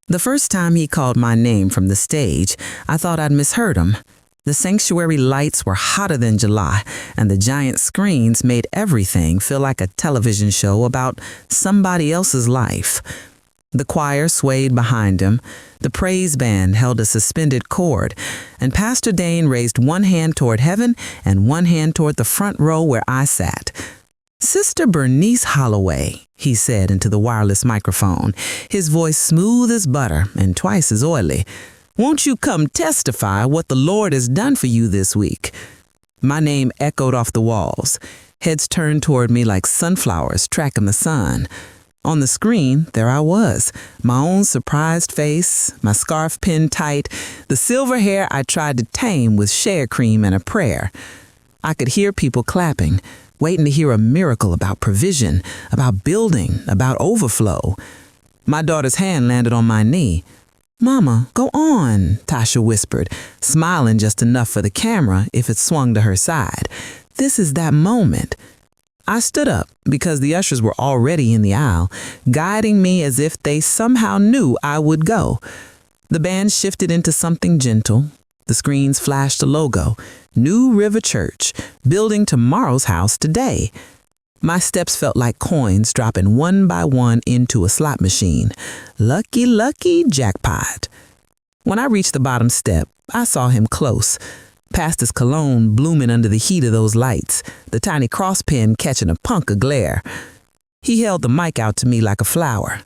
The first time he called my name from the stage, I thought I'd misheard him. The sanctuary lights were hotter than July, and the giant screens made everything feel like a television show about somebody else's life. The choir swayed behind him, the praise band held a suspended cord, and Pastor Dane raised one hand toward heaven and one hand toward the front row where I sat. "Sister Bernice Holloway," he said into the wireless microphone, his voice smooth as butter and twice as oily. "Won't you come testify what the Lord has done for you this week?" My name echoed off the walls. Heads turned toward me like sunflowers tracking the sun. On the screen, there I was, my own surprised face, my scarf pinned tight, the silver hair I tried to tame with shea cream and a prayer. I could hear people clapping, waiting to hear a miracle about provision, about building, about overflow. My daughter's hand landed on my knee. "Mama, go on," Tasha whispered, smiling just enough for the camera if it swung to her side. "This is that moment." I stood up because the ushers were already in the aisle, guiding me as if they somehow knew I would go. The band shifted into something gentle. The screens flashed a logo, New River Church, building tomorrow's house today. My steps felt like coins dropping one by one into a slot machine. Lucky, lucky, jackpot. When I reached the bottom step, I saw him close, past his cologne blooming under the heat of those lights, the tiny cross pin catching a punk of glare. He held the mic out to me like a flower.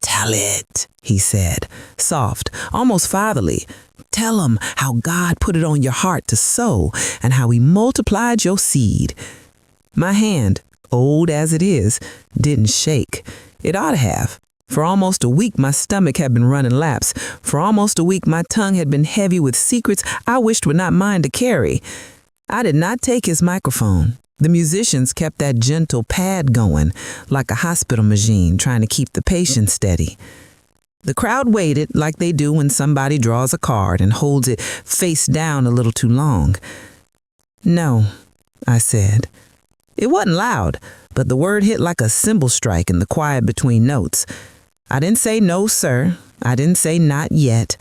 "Tell it," he said, soft, almost fatherly. "Tell 'em how God put it on your heart to sow and how he multiplied your seed." My hand, old as it is, didn't shake. It ought to have. For almost a week, my stomach had been running laps. For almost a week, my tongue had been heavy with secrets I wished were not mine to carry. I did not take his microphone. The musicians kept that gentle pad going, like a hospital machine trying to keep the patient steady. The crowd waited like they do when somebody draws a card and holds it face down a little too long. "No," I said. It wasn't loud, but the word hit like a cymbal strike in the quiet between notes. I didn't say no, sir. I didn't say not yet.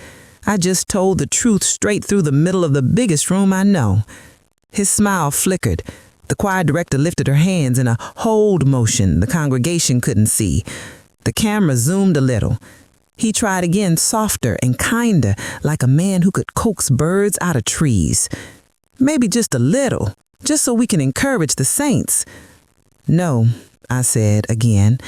I just told the truth straight through the middle of the biggest room I know. His smile flickered. The choir director lifted her hands in a hold motion the congregation couldn't see. The camera zoomed a little. He tried again, softer and kinder, like a man who could coax birds out of trees. "Maybe just a little, just so we can encourage the saints." "No," I said again,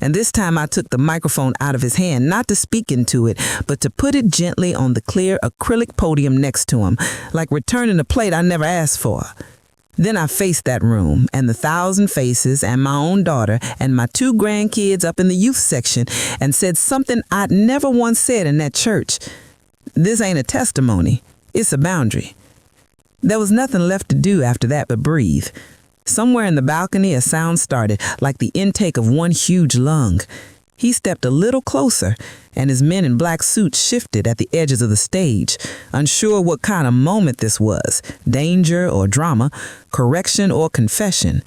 and this time I took the microphone out of his hand, not to speak into it, but to put it gently on the clear acrylic podium next to him, like returning a plate I never asked for. Then I faced that room and the 1,000 faces and my own daughter and my 2 grandkids up in the youth section and said something I'd never once said in that church. This ain't a testimony, it's a boundary. There was nothing left to do after that but breathe. Somewhere in the balcony, a sound started, like the intake of one huge lung. He stepped a little closer, and his men in black suits shifted at the edges of the stage, unsure what kind of moment this was, danger or drama, correction or confession.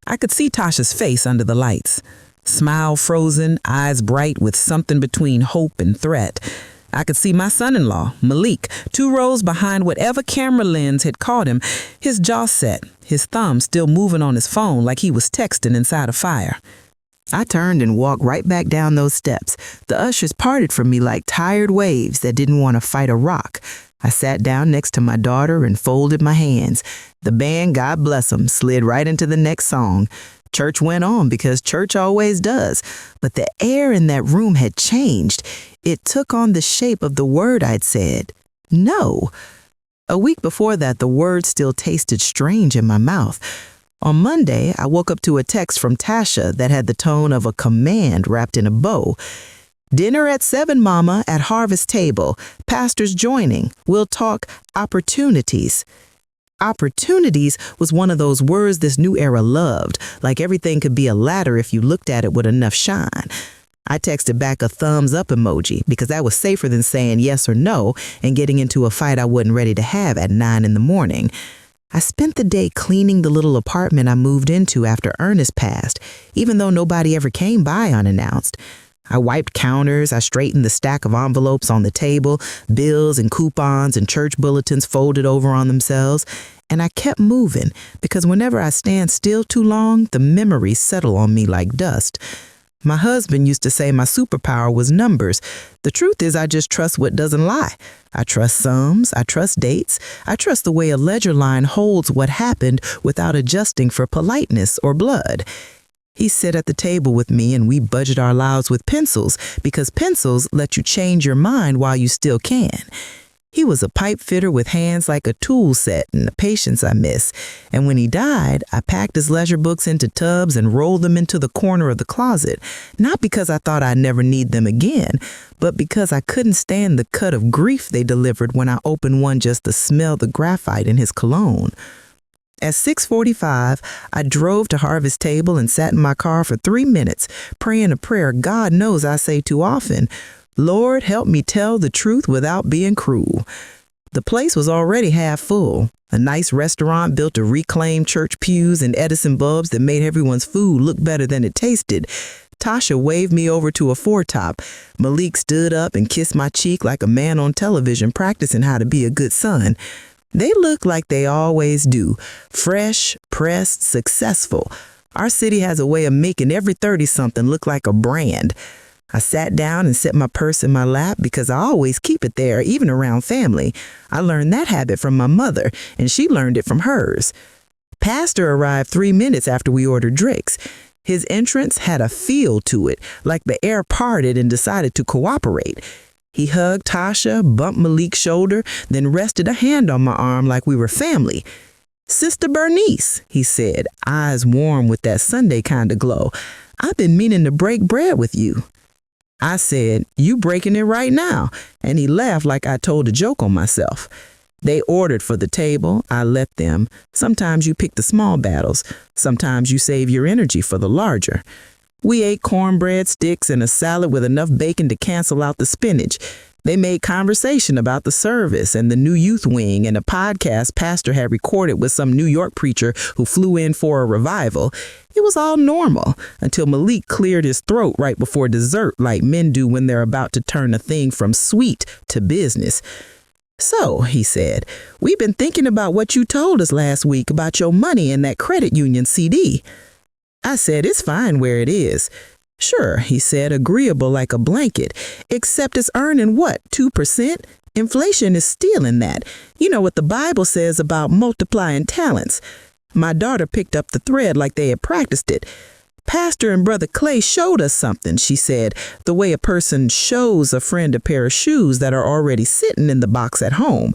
I could see Tasha's face under the lights. Smile frozen, eyes bright with something between hope and threat. I could see my son-in-law, Malik, 2 rows behind whatever camera lens had caught him, his jaw set, his thumb still moving on his phone like he was texting inside a fire. I turned and walked right back down those steps. The ushers parted from me like tired waves that didn't want to fight a rock. I sat down next to my daughter and folded my hands. The band, God bless them, slid right into the next song. Church went on because church always does, but the air in that room had changed. It took on the shape of the word I'd said, no. A week before that, the word still tasted strange in my mouth. On Monday, I woke up to a text from Tasha that had the tone of a command wrapped in a bow. "Dinner at 7, Mama, at Harvest Table. Pastors joining. We'll talk opportunities." Opportunities was one of those words this new era loved, like everything could be a ladder if you looked at it with enough shine. I texted back a thumbs up emoji because that was safer than saying yes or no and getting into a fight I wasn't ready to have at 9 in the morning. I spent the day cleaning the little apartment I moved into after Ernest passed, even though nobody ever came by unannounced. I wiped counters, I straightened the stack of envelopes on the table, bills and coupons and church bulletins folded over on themselves, and I kept moving because whenever I stand still too long, the memories settle on me like dust. My husband used to say my superpower was numbers. The truth is I just trust what doesn't lie. I trust sums, I trust dates, I trust the way a ledger line holds what happened without adjusting for politeness or blood. He'd sit at the table with me and we budget our lives with pencils because pencils let you change your mind while you still can. He was a pipe fitter with hands like a tool set and the patience I miss. And when he died, I packed his leisure books into tubs and rolled them into the corner of the closet, not because I thought I'd never need them again, but because I couldn't stand the cut of grief they delivered when I opened one just to smell the graphite in his cologne. At 6:45, I drove to Harvest Table and sat in my car for 3 minutes, praying a prayer God knows I say too often. Lord, help me tell the truth without being cruel. The place was already half full. A nice restaurant built to reclaim church pews and Edison bulbs that made everyone's food look better than it tasted. Tasha waved me over to a four-top. Malik stood up and kissed my cheek like a man on television practicing how to be a good son. They look like they always do. Fresh, pressed, successful. Our city has a way of making every 30-something look like a brand. I sat down and set my purse in my lap because I always keep it there, even around family. I learned that habit from my mother, and she learned it from hers. Pastor arrived 3 minutes after we ordered drinks. His entrance had a feel to it, like the air parted and decided to cooperate. He hugged Tasha, bumped Malik's shoulder, then rested a hand on my arm like we were family. "Sister Bernice," he said, eyes warm with that Sunday kind of glow. "I've been meaning to break bread with you." I said, "You breaking it right now," and he laughed like I told a joke on myself. They ordered for the table. I let them. Sometimes you pick the small battles. Sometimes you save your energy for the larger. We ate cornbread sticks and a salad with enough bacon to cancel out the spinach. They made conversation about the service and the new youth wing and a podcast pastor had recorded with some New York preacher who flew in for a revival. It was all normal until Malik cleared his throat right before dessert like men do when they're about to turn a thing from sweet to business. "So," he said, "we've been thinking about what you told us last week about your money in that credit union CD." I said, "It's fine where it is." "Sure," he said, agreeable like a blanket, "except it's earning what, 2%? Inflation is stealing that. You know what the Bible says about multiplying talents." My daughter picked up the thread like they had practiced it. "Pastor and Brother Clay showed us something," she said, the way a person shows a friend a pair of shoes that are already sitting in the box at home.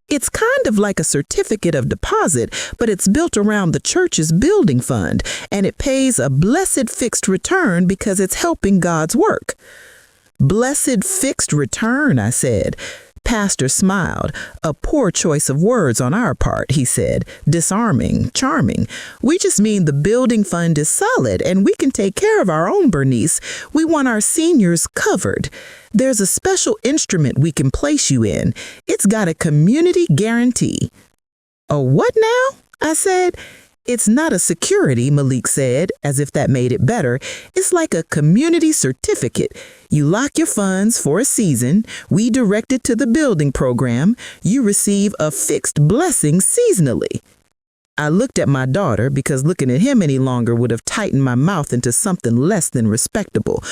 "It's kind of like a certificate of deposit, but it's built around the church's building fund, and it pays a blessed fixed return because it's helping God's work." "Blessed fixed return," I said. Pastor smiled. "A poor choice of words on our part," he said. "Disarming, charming. We just mean the building fund is solid and we can take care of our own, Bernice. We want our seniors covered. There's a special instrument we can place you in. It's got a community guarantee." "A what now?" I said. "It's not a security," Malik said, as if that made it better. "It's like a community certificate. You lock your funds for a season. We direct it to the building program. You receive a fixed blessing seasonally." I looked at my daughter because looking at him any longer would have tightened my mouth into something less than respectable.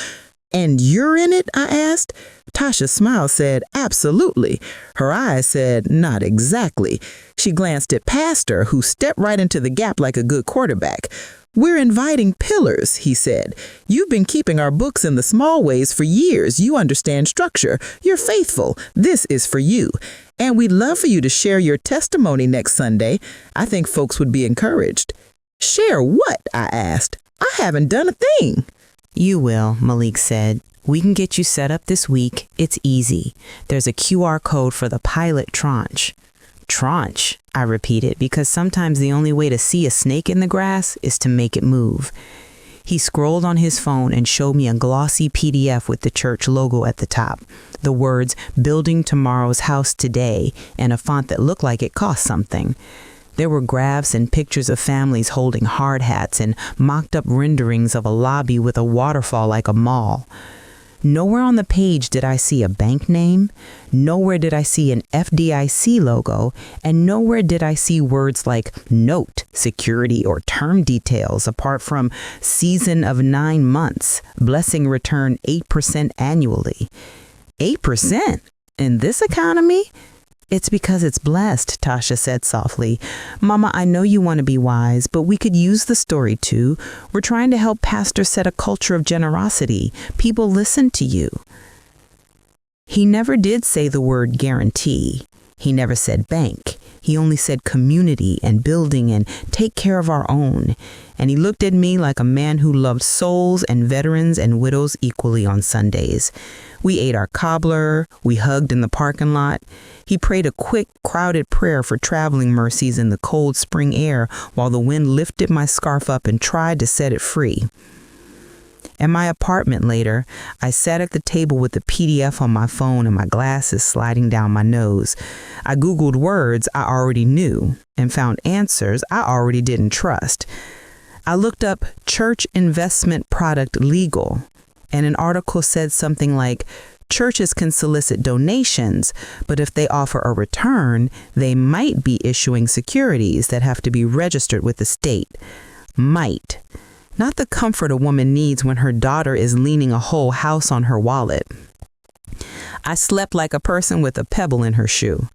"And you're in it?" I asked. Tasha's smile said, "Absolutely." Her eyes said, "Not exactly." She glanced at Pastor, who stepped right into the gap like a good quarterback. "We're inviting pillars," he said. "You've been keeping our books in the small ways for years. You understand structure. You're faithful. This is for you. And we'd love for you to share your testimony next Sunday. I think folks would be encouraged." "Share what?" I asked. "I haven't done a thing." "You will," Malik said. "We can get you set up this week. It's easy. There's a QR code for the pilot tranche." "Tranche," I repeated, because sometimes the only way to see a snake in the grass is to make it move. He scrolled on his phone and showed me a glossy PDF with the church logo at the top, the words "Building Tomorrow's House Today," and a font that looked like it cost something. There were graphs and pictures of families holding hard hats and mocked-up renderings of a lobby with a waterfall like a mall. Nowhere on the page did I see a bank name, nowhere did I see an FDIC logo, and nowhere did I see words like note, security, or term details apart from season of 9 months, blessing return 8% annually. 8%? In this economy? It's because it's blessed, Tasha said softly. Mama, I know you want to be wise, but we could use the story too. We're trying to help pastors set a culture of generosity. People listen to you. He never did say the word guarantee. He never said bank. He only said community and building and take care of our own. And he looked at me like a man who loved souls and veterans and widows equally on Sundays. We ate our cobbler. We hugged in the parking lot. He prayed a quick, crowded prayer for traveling mercies in the cold spring air while the wind lifted my scarf up and tried to set it free. In my apartment later, I sat at the table with the PDF on my phone and my glasses sliding down my nose. I Googled words I already knew and found answers I already didn't trust. I looked up church investment product legal, and an article said something like, churches can solicit donations, but if they offer a return, they might be issuing securities that have to be registered with the state. Might. Not the comfort a woman needs when her daughter is leaning a whole house on her wallet. I slept like a person with a pebble in her shoe.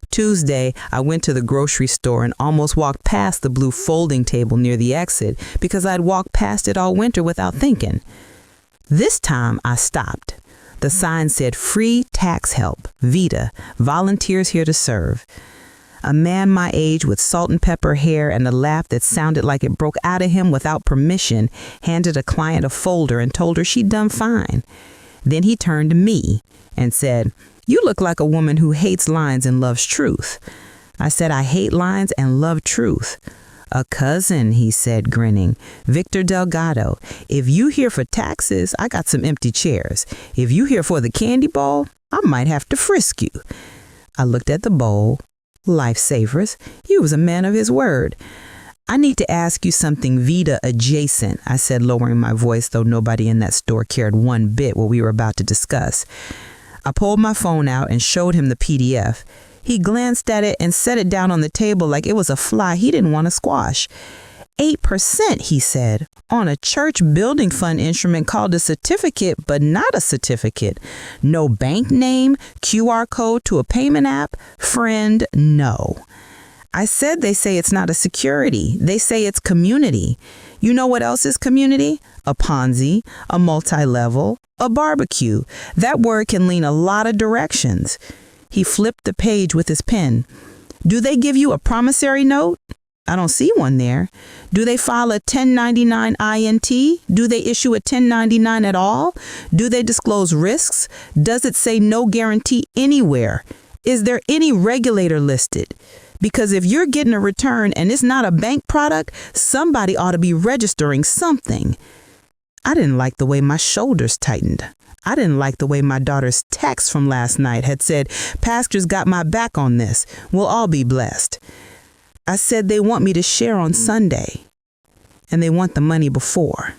Tuesday, I went to the grocery store and almost walked past the blue folding table near the exit because I'd walked past it all winter without thinking. This time, I stopped. The sign said, free tax help, Vita, volunteers here to serve. A man my age with salt and pepper hair and a laugh that sounded like it broke out of him without permission handed a client a folder and told her she'd done fine. Then he turned to me and said, you look like a woman who hates lines and loves truth. I said, I hate lines and love truth. A cousin, he said, grinning. Victor Delgado. If you here for taxes, I got some empty chairs. If you here for the candy bowl, I might have to frisk you. I looked at the bowl. Lifesavers. He was a man of his word. I need to ask you something Vita adjacent, I said, lowering my voice, though nobody in that store cared one bit what we were about to discuss. I pulled my phone out and showed him the PDF. He glanced at it and set it down on the table like it was a fly he didn't want to squash. 8%, he said, on a church building fund instrument called a certificate, but not a certificate. No bank name, QR code to a payment app. Friend, no. I said they say it's not a security. They say it's community. You know what else is community? A Ponzi, a multi-level, a barbecue. That word can lean a lot of directions. He flipped the page with his pen. Do they give you a promissory note? I don't see one there. Do they file a 1099 INT? Do they issue a 1099 at all? Do they disclose risks? Does it say no guarantee anywhere? Is there any regulator listed? Because if you're getting a return and it's not a bank product, somebody ought to be registering something. I didn't like the way my shoulders tightened. I didn't like the way my daughter's text from last night had said, pastors got my back on this. We'll all be blessed. I said they want me to share on Sunday, and they want the money before.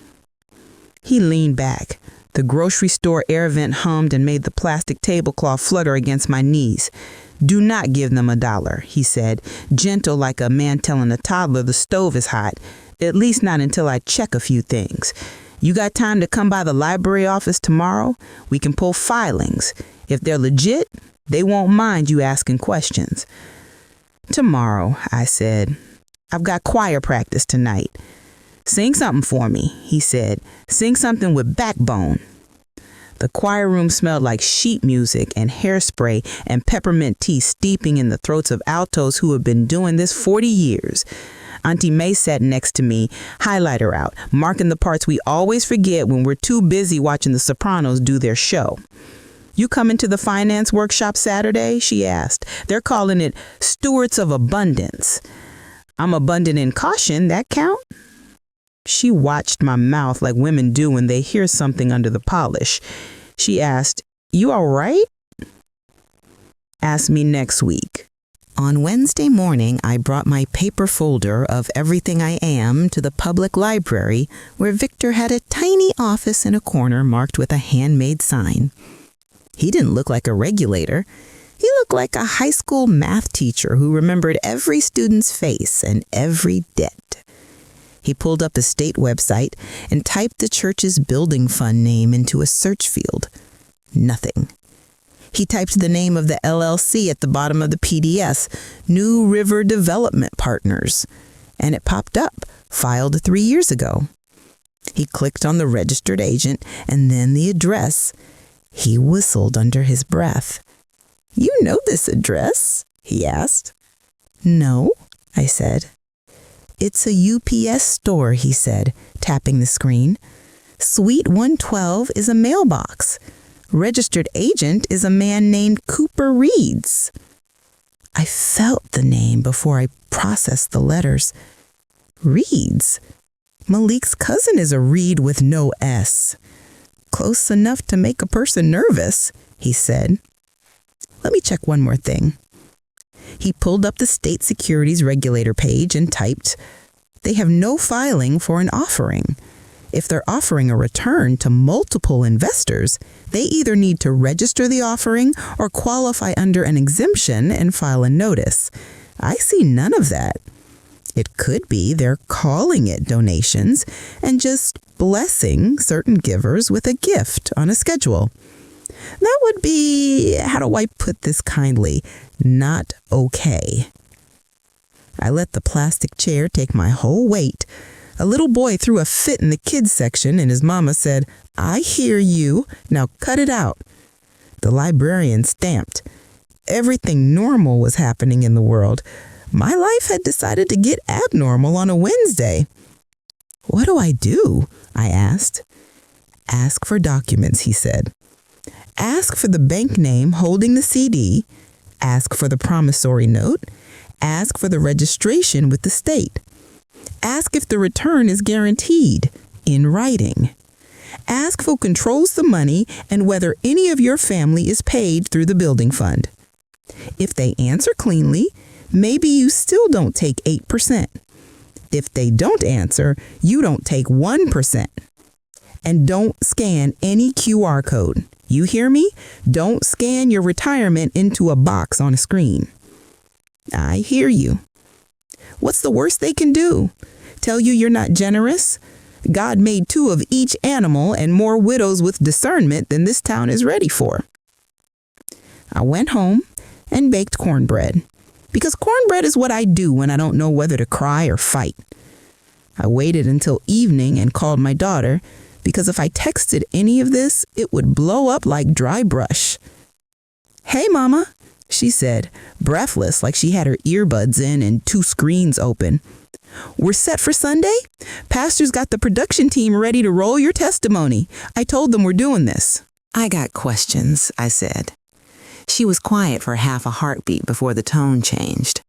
He leaned back. The grocery store air vent hummed and made the plastic tablecloth flutter against my knees. Do not give them $1, he said, gentle like a man telling a toddler the stove is hot, at least not until I check a few things. You got time to come by the library office tomorrow? We can pull filings. If they're legit, they won't mind you asking questions. Tomorrow, I said. I've got choir practice tonight. Sing something for me, he said. Sing something with backbone. The choir room smelled like sheet music and hairspray and peppermint tea steeping in the throats of altos who have been doing this 40 years. Auntie May sat next to me, highlighter out, marking the parts we always forget when we're too busy watching the Sopranos do their show. You coming to the finance workshop Saturday? She asked. They're calling it Stewards of Abundance. I'm abundant in caution, that count? She watched my mouth like women do when they hear something under the polish. She asked, you all right? Ask me next week. On Wednesday morning, I brought my paper folder of everything I am to the public library, where Victor had a tiny office in a corner marked with a handmade sign. He didn't look like a regulator. He looked like a high school math teacher who remembered every student's face and every debt. He pulled up the state website and typed the church's building fund name into a search field. Nothing. He typed the name of the LLC at the bottom of the PDS, New River Development Partners, and it popped up, filed 3 years ago. He clicked on the registered agent and then the address. He whistled under his breath. "You know this address?" he asked. "No," I said. "It's a UPS store," he said, tapping the screen. "Suite 112 is a mailbox. Registered agent is a man named Cooper Reeds." I felt the name before I processed the letters. Reeds. Malik's cousin is a Reed with no S. "Close enough to make a person nervous," he said. "Let me check one more thing." He pulled up the state securities regulator page and typed, "They have no filing for an offering. If they're offering a return to multiple investors, they either need to register the offering or qualify under an exemption and file a notice. I see none of that. It could be they're calling it donations and just blessing certain givers with a gift on a schedule. That would be, how do I put this kindly, not okay." I let the plastic chair take my whole weight. A little boy threw a fit in the kids section and his mama said, "I hear you, now cut it out." The librarian stamped. Everything normal was happening in the world. My life had decided to get abnormal on a Wednesday. "What do I do?" I asked. "Ask for documents," he said. "Ask for the bank name holding the CD. Ask for the promissory note. Ask for the registration with the state. Ask if the return is guaranteed, in writing. Ask who controls the money and whether any of your family is paid through the building fund. If they answer cleanly, maybe you still don't take 8%. If they don't answer, you don't take 1%. And don't scan any QR code. You hear me? Don't scan your retirement into a box on a screen." "I hear you." "What's the worst they can do? Tell you you're not generous? God made 2 of each animal and more widows with discernment than this town is ready for." I went home and baked cornbread, because cornbread is what I do when I don't know whether to cry or fight. I waited until evening and called my daughter, because if I texted any of this, it would blow up like dry brush. "Hey, Mama," she said, breathless like she had her earbuds in and 2 screens open. "We're set for Sunday? Pastor's got the production team ready to roll your testimony. I told them we're doing this." "I got questions," I said. She was quiet for half a heartbeat before the tone changed.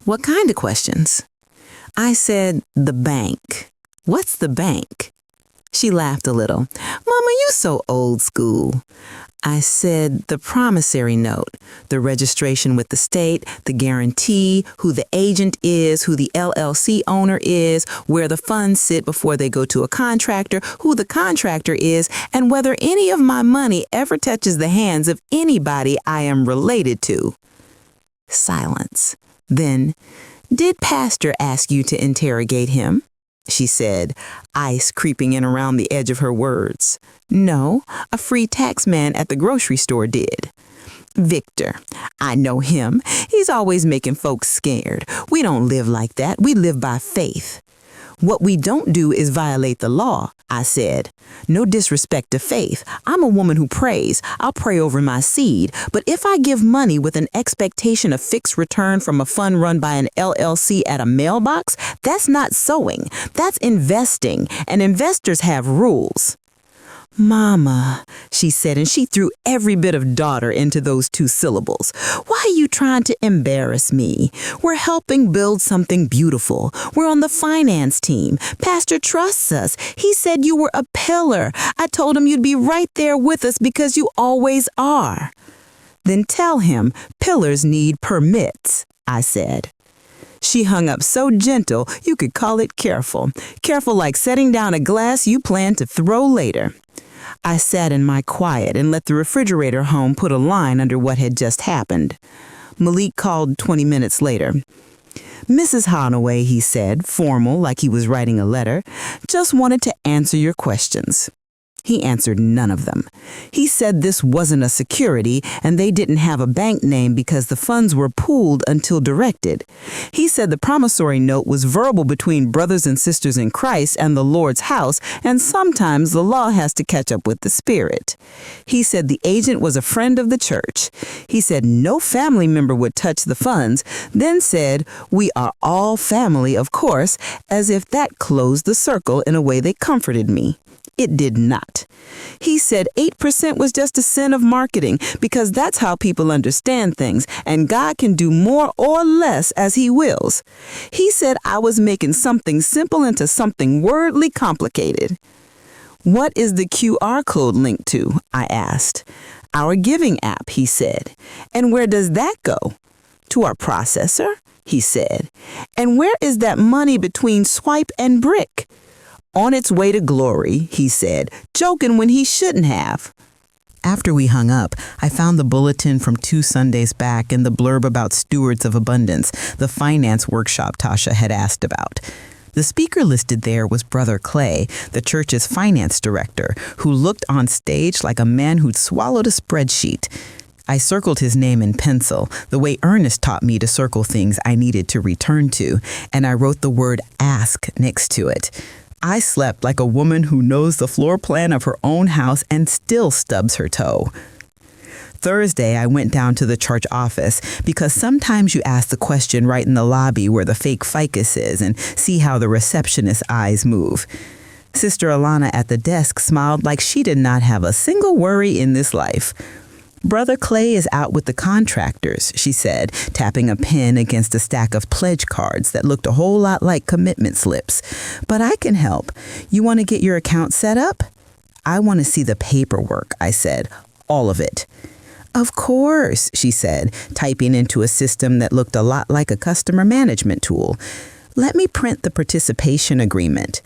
"What kind of questions?" I said, "The bank. What's the bank?" She laughed a little. "Mama, you so old school." I said, "The promissory note, the registration with the state, the guarantee, who the agent is, who the LLC owner is, where the funds sit before they go to a contractor, who the contractor is, and whether any of my money ever touches the hands of anybody I am related to." Silence. Then, "Did Pastor ask you to interrogate him?" she said, ice creeping in around the edge of her words. "No, a free tax man at the grocery store did." "Victor, I know him. He's always making folks scared. We don't live like that. We live by faith." "What we don't do is violate the law," I said. "No disrespect to faith. I'm a woman who prays. I'll pray over my seed. But if I give money with an expectation of fixed return from a fund run by an LLC at a mailbox, that's not sowing. That's investing. And investors have rules." "Mama," she said, and she threw every bit of daughter into those 2 syllables. "Why are you trying to embarrass me? We're helping build something beautiful. We're on the finance team. Pastor trusts us. He said you were a pillar. I told him you'd be right there with us because you always are." "Then tell him pillars need permits," I said. She hung up so gentle you could call it careful. Careful like setting down a glass you plan to throw later. I sat in my quiet and let the refrigerator home put a line under what had just happened. Malik called 20 minutes later. "Mrs. Honaway," he said, formal like he was writing a letter, "just wanted to answer your questions." He answered none of them. He said this wasn't a security and they didn't have a bank name because the funds were pooled until directed. He said the promissory note was verbal between brothers and sisters in Christ and the Lord's house, and sometimes the law has to catch up with the spirit. He said the agent was a friend of the church. He said no family member would touch the funds, then said, "We are all family, of course," as if that closed the circle in a way that comforted me. It did not. He said 8% was just a sin of marketing because that's how people understand things, and God can do more or less as he wills. He said I was making something simple into something wordly complicated. "What is the QR code linked to?" I asked. "Our giving app," he said. "And where does that go?" "To our processor," he said. "And where is that money between swipe and brick?" "On its way to glory," he said, joking when he shouldn't have. After we hung up, I found the bulletin from 2 Sundays back and the blurb about stewards of abundance, the finance workshop Tasha had asked about. The speaker listed there was Brother Clay, the church's finance director, who looked on stage like a man who'd swallowed a spreadsheet. I circled his name in pencil, the way Ernest taught me to circle things I needed to return to, and I wrote the word ask next to it. I slept like a woman who knows the floor plan of her own house and still stubs her toe. Thursday, I went down to the church office because sometimes you ask the question right in the lobby where the fake ficus is and see how the receptionist's eyes move. Sister Alana at the desk smiled like she did not have a single worry in this life. "Brother Clay is out with the contractors," she said, tapping a pen against a stack of pledge cards that looked a whole lot like commitment slips. "But I can help. You want to get your account set up?" "I want to see the paperwork," I said. "All of it." "Of course," she said, typing into a system that looked a lot like a customer management tool. "Let me print the participation agreement."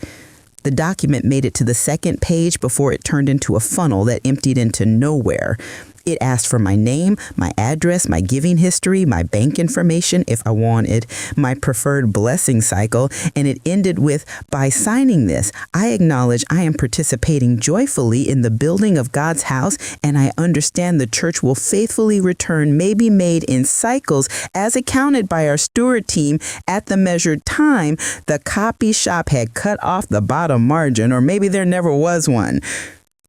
The document made it to the second page before it turned into a funnel that emptied into nowhere. It asked for my name, my address, my giving history, my bank information if I wanted, my preferred blessing cycle, and it ended with, "By signing this, I acknowledge I am participating joyfully in the building of God's house, and I understand the church will faithfully return may be made in cycles as accounted by our steward team at the measured time." The copy shop had cut off the bottom margin, or maybe there never was one.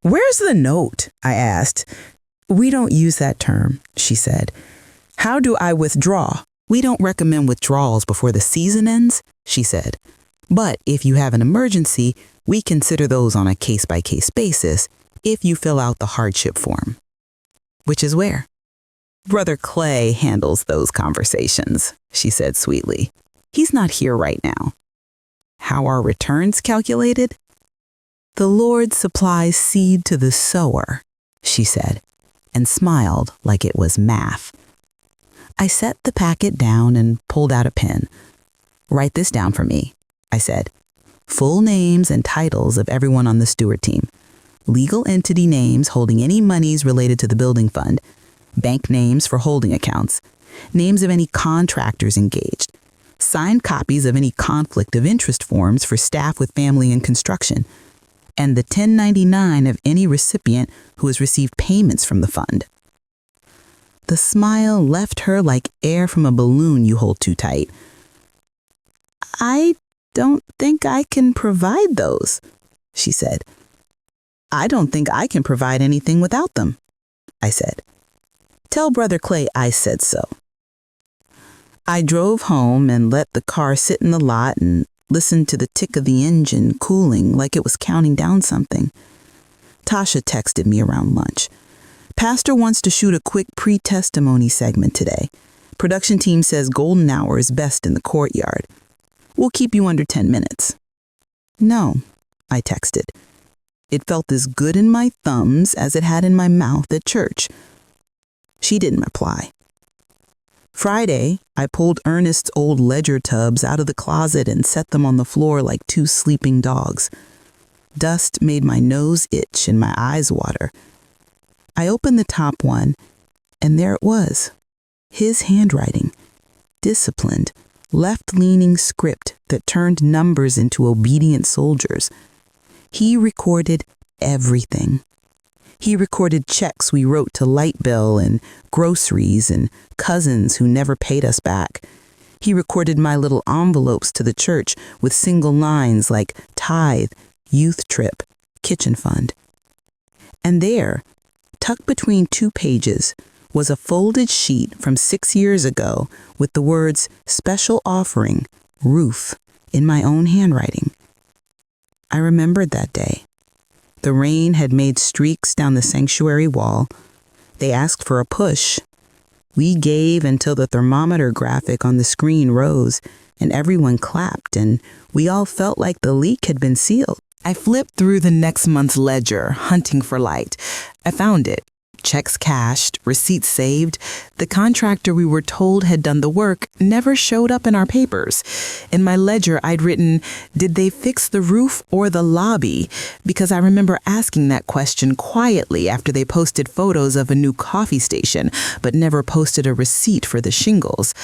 "Where's the note?" I asked. "We don't use that term," she said. "How do I withdraw?" "We don't recommend withdrawals before the season ends," she said. "But if you have an emergency, we consider those on a case-by-case basis if you fill out the hardship form." "Which is where?" "Brother Clay handles those conversations," she said sweetly. "He's not here right now." "How are returns calculated?" "The Lord supplies seed to the sower," she said, and smiled like it was math. I set the packet down and pulled out a pen. "Write this down for me," I said. "Full names and titles of everyone on the steward team. Legal entity names holding any monies related to the building fund. Bank names for holding accounts. Names of any contractors engaged. Signed copies of any conflict of interest forms for staff with family in construction. And the 1099 of any recipient who has received payments from the fund." The smile left her like air from a balloon you hold too tight. "I don't think I can provide those," she said. "I don't think I can provide anything without them," I said. "Tell Brother Clay I said so." I drove home and let the car sit in the lot and listened to the tick of the engine cooling like it was counting down something. Tasha texted me around lunch. "Pastor wants to shoot a quick pre-testimony segment today. Production team says golden hour is best in the courtyard. We'll keep you under 10 minutes. "No," I texted. It felt as good in my thumbs as it had in my mouth at church. She didn't reply. Friday, I pulled Ernest's old ledger tubs out of the closet and set them on the floor like two sleeping dogs. Dust made my nose itch and my eyes water. I opened the top one, and there it was. His handwriting. Disciplined, left-leaning script that turned numbers into obedient soldiers. He recorded everything. He recorded checks we wrote to light bill and groceries and cousins who never paid us back. He recorded my little envelopes to the church with single lines like tithe, youth trip, kitchen fund. And there, tucked between 2 pages, was a folded sheet from 6 years ago with the words special offering, roof, in my own handwriting. I remembered that day. The rain had made streaks down the sanctuary wall. They asked for a push. We gave until the thermometer graphic on the screen rose, and everyone clapped, and we all felt like the leak had been sealed. I flipped through the next month's ledger, hunting for light. I found it. Checks cashed, receipts saved. The contractor we were told had done the work never showed up in our papers. In my ledger, I'd written, did they fix the roof or the lobby? Because I remember asking that question quietly after they posted photos of a new coffee station, but never posted a receipt for the shingles.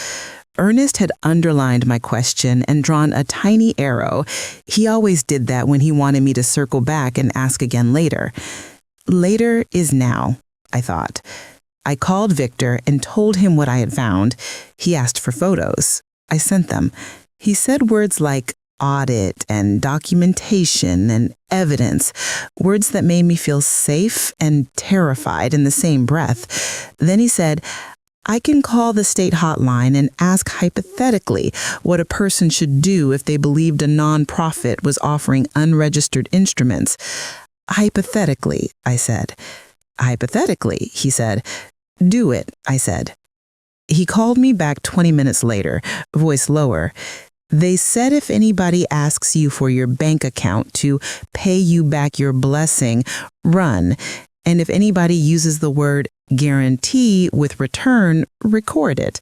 Ernest had underlined my question and drawn a tiny arrow. He always did that when he wanted me to circle back and ask again later. Later is now, I thought. I called Victor and told him what I had found. He asked for photos. I sent them. He said words like audit and documentation and evidence, words that made me feel safe and terrified in the same breath. Then he said, I can call the state hotline and ask hypothetically what a person should do if they believed a nonprofit was offering unregistered instruments. Hypothetically, I said. Hypothetically, he said. Do it, I said. He called me back 20 minutes later, voice lower. They said if anybody asks you for your bank account to pay you back your blessing, run. And if anybody uses the word guarantee with return, record it.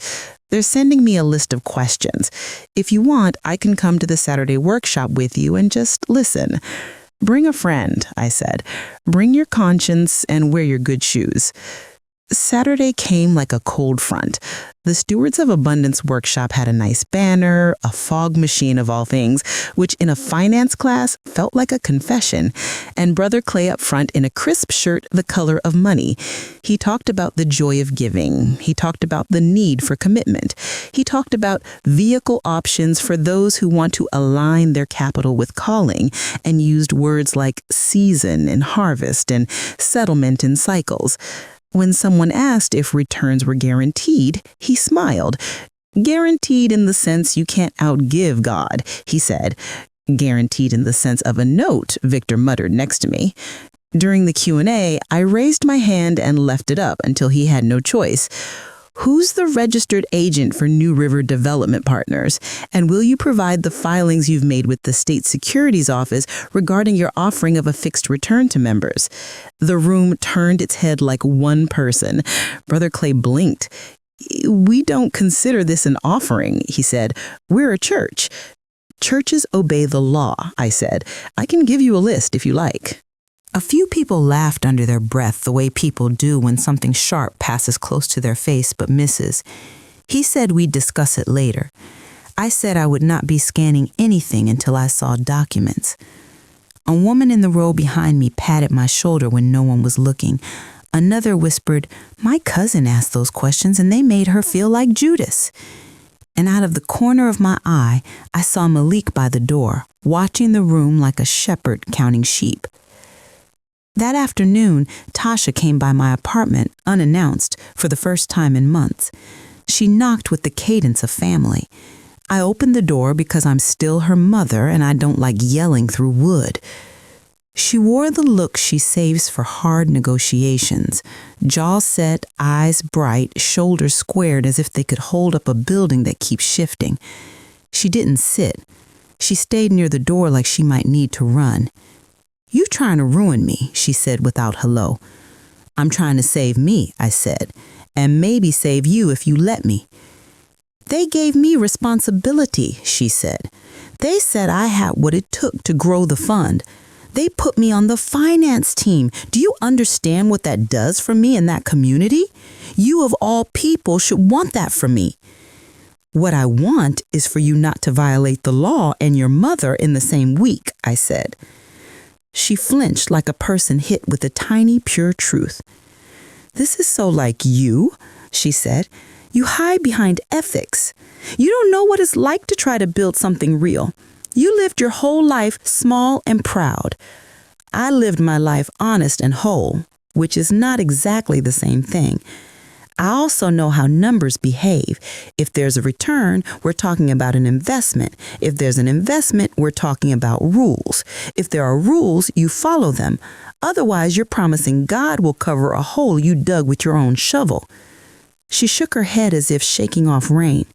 They're sending me a list of questions. If you want, I can come to the Saturday workshop with you and just listen. Bring a friend, I said. Bring your conscience and wear your good shoes. Saturday came like a cold front. The Stewards of Abundance workshop had a nice banner, a fog machine of all things, which in a finance class felt like a confession, and Brother Clay up front in a crisp shirt the color of money. He talked about the joy of giving. He talked about the need for commitment. He talked about vehicle options for those who want to align their capital with calling, and used words like season and harvest and settlement and cycles. When someone asked if returns were guaranteed, he smiled. Guaranteed in the sense you can't outgive God, he said. Guaranteed in the sense of a note, Victor muttered next to me. During the Q&A, I raised my hand and left it up until he had no choice. Who's the registered agent for New River Development Partners? And will you provide the filings you've made with the State Securities Office regarding your offering of a fixed return to members? The room turned its head like one person. Brother Clay blinked. We don't consider this an offering, he said. We're a church. Churches obey the law, I said. I can give you a list if you like. A few people laughed under their breath the way people do when something sharp passes close to their face but misses. He said we'd discuss it later. I said I would not be scanning anything until I saw documents. A woman in the row behind me patted my shoulder when no one was looking. Another whispered, my cousin asked those questions and they made her feel like Judas. And out of the corner of my eye, I saw Malik by the door, watching the room like a shepherd counting sheep. That afternoon, Tasha came by my apartment, unannounced, for the first time in months. She knocked with the cadence of family. I opened the door because I'm still her mother and I don't like yelling through wood. She wore the look she saves for hard negotiations, jaw set, eyes bright, shoulders squared as if they could hold up a building that keeps shifting. She didn't sit. She stayed near the door like she might need to run. You trying to ruin me, she said without hello. I'm trying to save me, I said, and maybe save you if you let me. They gave me responsibility, she said. They said I had what it took to grow the fund. They put me on the finance team. Do you understand what that does for me in that community? You of all people should want that for me. What I want is for you not to violate the law and your mother in the same week, I said. She flinched like a person hit with a tiny, pure truth. This is so like you, she said. You hide behind ethics. You don't know what it's like to try to build something real. You lived your whole life small and proud. I lived my life honest and whole, which is not exactly the same thing. I also know how numbers behave. If there's a return, we're talking about an investment. If there's an investment, we're talking about rules. If there are rules, you follow them. Otherwise, you're promising God will cover a hole you dug with your own shovel. She shook her head as if shaking off rain.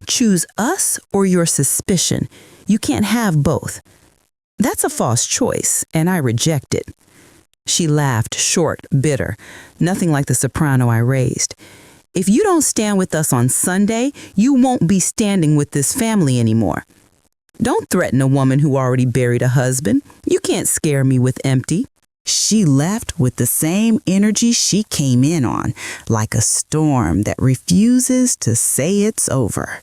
Choose us or your suspicion. You can't have both. That's a false choice, and I reject it. She laughed, short, bitter, nothing like the soprano I raised. If you don't stand with us on Sunday, you won't be standing with this family anymore. Don't threaten a woman who already buried a husband. You can't scare me with empty. She left with the same energy she came in on, like a storm that refuses to say it's over.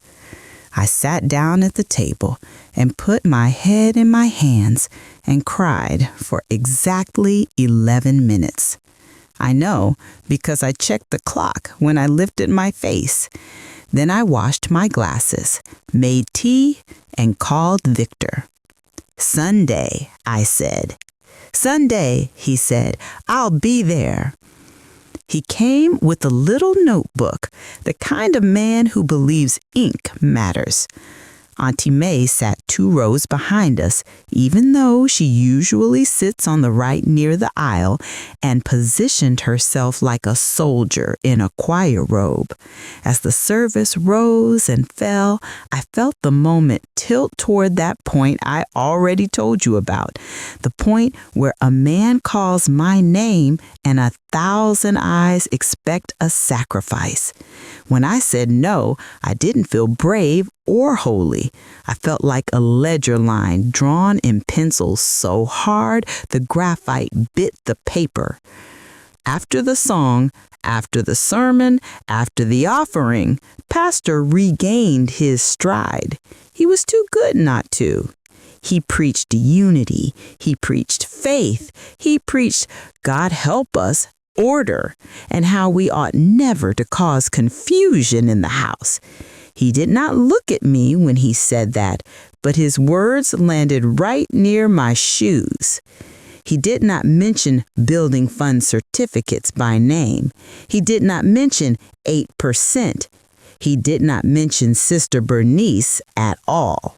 I sat down at the table and put my head in my hands and cried for exactly 11 minutes. I know because I checked the clock when I lifted my face. Then I washed my glasses, made tea, and called Victor. Sunday, I said. Sunday, he said, I'll be there. He came with a little notebook, the kind of man who believes ink matters. Auntie May sat 2 rows behind us, even though she usually sits on the right near the aisle, and positioned herself like a soldier in a choir robe. As the service rose and fell, I felt the moment tilt toward that point I already told you about, the point where a man calls my name and 1,000 eyes expect a sacrifice. When I said no, I didn't feel brave or holy. I felt like a ledger line drawn in pencil so hard the graphite bit the paper. After the song, after the sermon, after the offering, Pastor regained his stride. He was too good not to. He preached unity. He preached faith. He preached, God help us, order, and how we ought never to cause confusion in the house. He did not look at me when he said that, but his words landed right near my shoes. He did not mention building fund certificates by name. He did not mention 8%. He did not mention Sister Bernice at all.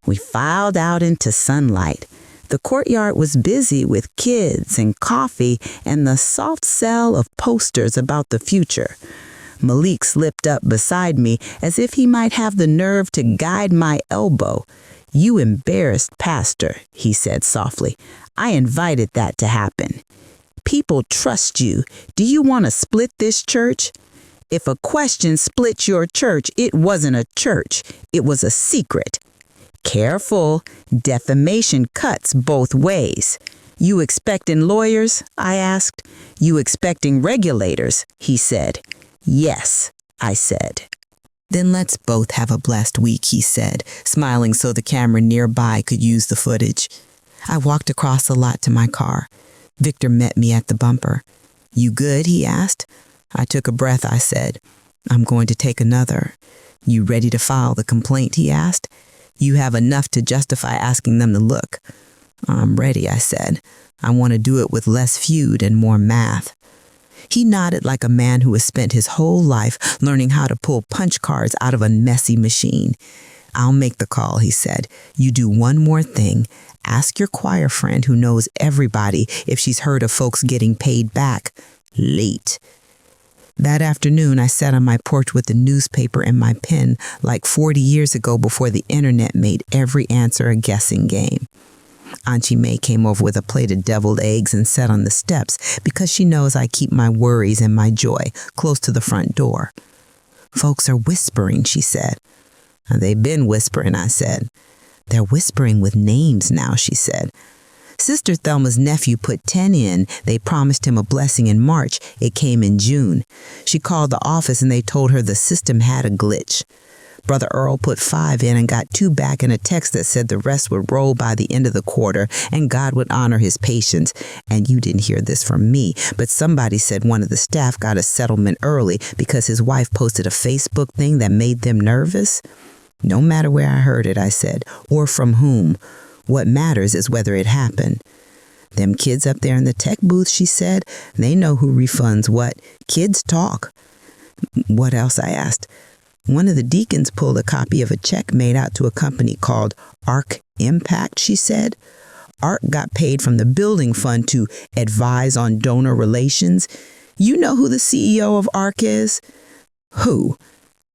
We filed out into sunlight. The courtyard was busy with kids and coffee and the soft smell of posters about the future. Malik slipped up beside me as if he might have the nerve to guide my elbow. You embarrassed pastor, he said softly. I invited that to happen. People trust you. Do you want to split this church? If a question split your church, it wasn't a church. It was a secret. Careful, defamation cuts both ways. You expecting lawyers? I asked. You expecting regulators? He said. Yes, I said. Then let's both have a blessed week, he said, smiling so the camera nearby could use the footage. I walked across the lot to my car. Victor met me at the bumper. You good? He asked. I took a breath, I said. I'm going to take another. You ready to file the complaint? He asked. You have enough to justify asking them to look. I'm ready, I said. I want to do it with less feud and more math. He nodded like a man who has spent his whole life learning how to pull punch cards out of a messy machine. I'll make the call, he said. You do one more thing. Ask your choir friend who knows everybody if she's heard of folks getting paid back. Late. That afternoon, I sat on my porch with the newspaper and my pen like 40 years ago before the internet made every answer a guessing game. Auntie May came over with a plate of deviled eggs and sat on the steps because she knows I keep my worries and my joy close to the front door. Folks are whispering, she said. They've been whispering, I said. They're whispering with names now, she said. Sister Thelma's nephew put 10 in. They promised him a blessing in March. It came in June. She called the office and they told her the system had a glitch. Brother Earl put 5 in and got 2 back in a text that said the rest would roll by the end of the quarter and God would honor his patience. And you didn't hear this from me, but somebody said one of the staff got a settlement early because his wife posted a Facebook thing that made them nervous. No matter where I heard it, I said, or from whom. What matters is whether it happened. Them kids up there in the tech booth, she said, they know who refunds what. Kids talk. What else, I asked. One of the deacons pulled a copy of a check made out to a company called Arc Impact, she said. Arc got paid from the building fund to advise on donor relations. You know who the CEO of Arc is? Who?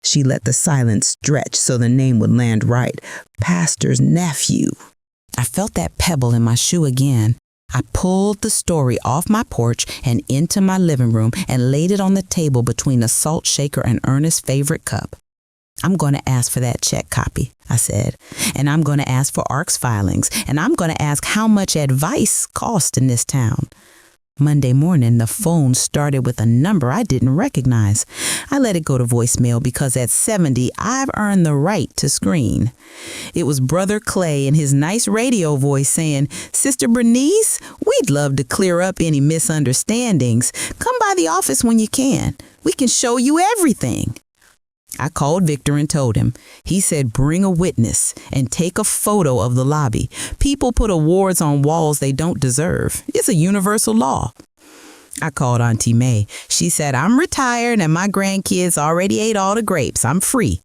She let the silence stretch so the name would land right. Pastor's nephew. I felt that pebble in my shoe again. I pulled the story off my porch and into my living room and laid it on the table between a salt shaker and Ernest's favorite cup. I'm going to ask for that check copy, I said, and I'm going to ask for ARC's filings, and I'm going to ask how much advice costs in this town. Monday morning, the phone started with a number I didn't recognize. I let it go to voicemail because at 70, I've earned the right to screen. It was Brother Clay in his nice radio voice saying, "Sister Bernice, we'd love to clear up any misunderstandings. Come by the office when you can. We can show you everything." I called Victor and told him. He said, "Bring a witness and take a photo of the lobby. People put awards on walls they don't deserve. It's a universal law." I called Auntie May. She said, "I'm retired and my grandkids already ate all the grapes. I'm free."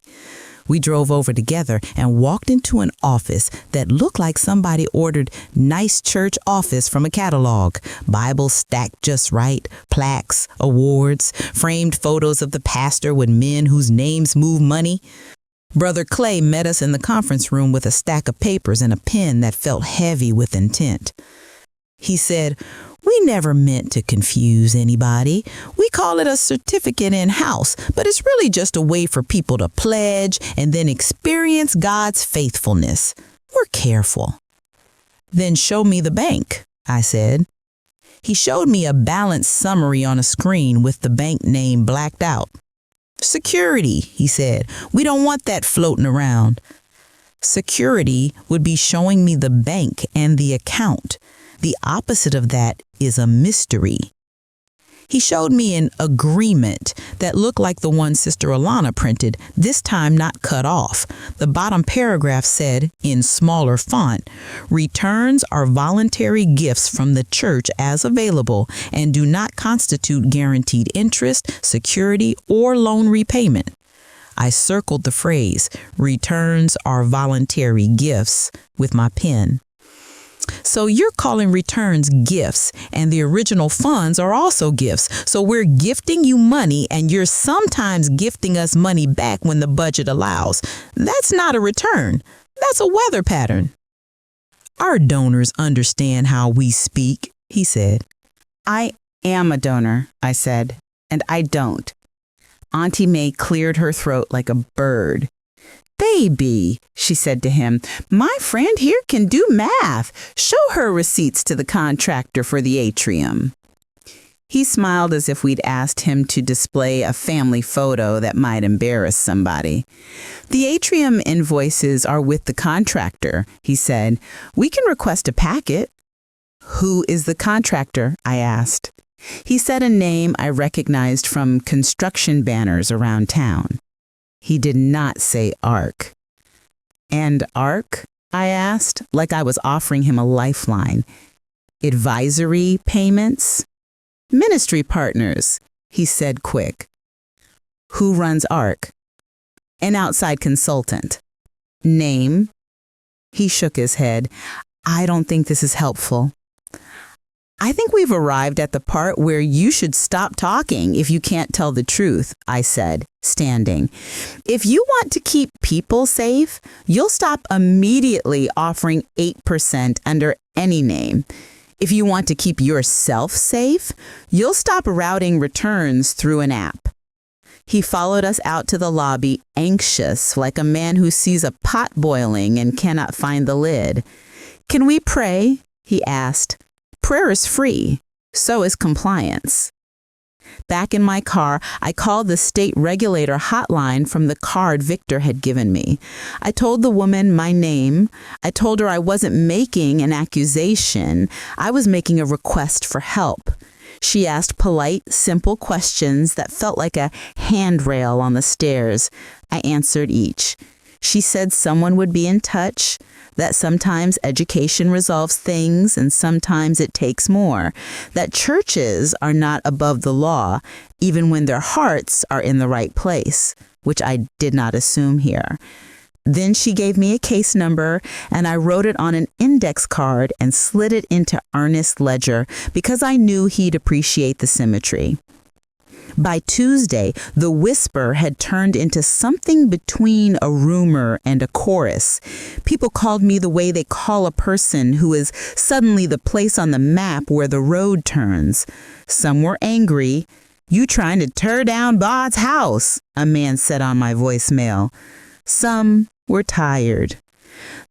We drove over together and walked into an office that looked like somebody ordered nice church office from a catalog. Bibles stacked just right, plaques, awards, framed photos of the pastor with men whose names move money. Brother Clay met us in the conference room with a stack of papers and a pen that felt heavy with intent. He said, "We never meant to confuse anybody. We call it a certificate in-house, but it's really just a way for people to pledge and then experience God's faithfulness. We're careful." "Then show me the bank," I said. He showed me a balance summary on a screen with the bank name blacked out. "Security," he said. "We don't want that floating around." Security would be showing me the bank and the account. The opposite of that is a mystery. He showed me an agreement that looked like the one Sister Alana printed, this time not cut off. The bottom paragraph said, in smaller font, "Returns are voluntary gifts from the church as available and do not constitute guaranteed interest, security, or loan repayment." I circled the phrase, "Returns are voluntary gifts," with my pen. "So you're calling returns gifts, and the original funds are also gifts. So we're gifting you money, and you're sometimes gifting us money back when the budget allows. That's not a return. That's a weather pattern." "Our donors understand how we speak," he said. "I am a donor," I said, "and I don't." Auntie May cleared her throat like a bird. "Baby," she said to him, "my friend here can do math. Show her receipts to the contractor for the atrium." He smiled as if we'd asked him to display a family photo that might embarrass somebody. "The atrium invoices are with the contractor," he said. "We can request a packet." "Who is the contractor?" I asked. He said a name I recognized from construction banners around town. He did not say ARC. "And ARC?" I asked, like I was offering him a lifeline. "Advisory payments?" "Ministry partners," he said quick. "Who runs ARC?" "An outside consultant." "Name?" He shook his head. "I don't think this is helpful." "I think we've arrived at the part where you should stop talking if you can't tell the truth," I said, standing. "If you want to keep people safe, you'll stop immediately offering 8% under any name. If you want to keep yourself safe, you'll stop routing returns through an app." He followed us out to the lobby, anxious, like a man who sees a pot boiling and cannot find the lid. "Can we pray?" he asked. "Prayer is free. So is compliance." Back in my car, I called the state regulator hotline from the card Victor had given me. I told the woman my name. I told her I wasn't making an accusation. I was making a request for help. She asked polite, simple questions that felt like a handrail on the stairs. I answered each. She said someone would be in touch, that sometimes education resolves things and sometimes it takes more, that churches are not above the law, even when their hearts are in the right place, which I did not assume here. Then she gave me a case number and I wrote it on an index card and slid it into Ernest's ledger because I knew he'd appreciate the symmetry. By Tuesday, the whisper had turned into something between a rumor and a chorus. People called me the way they call a person who is suddenly the place on the map where the road turns. Some were angry. "You trying to tear down Bod's house," a man said on my voicemail. Some were tired.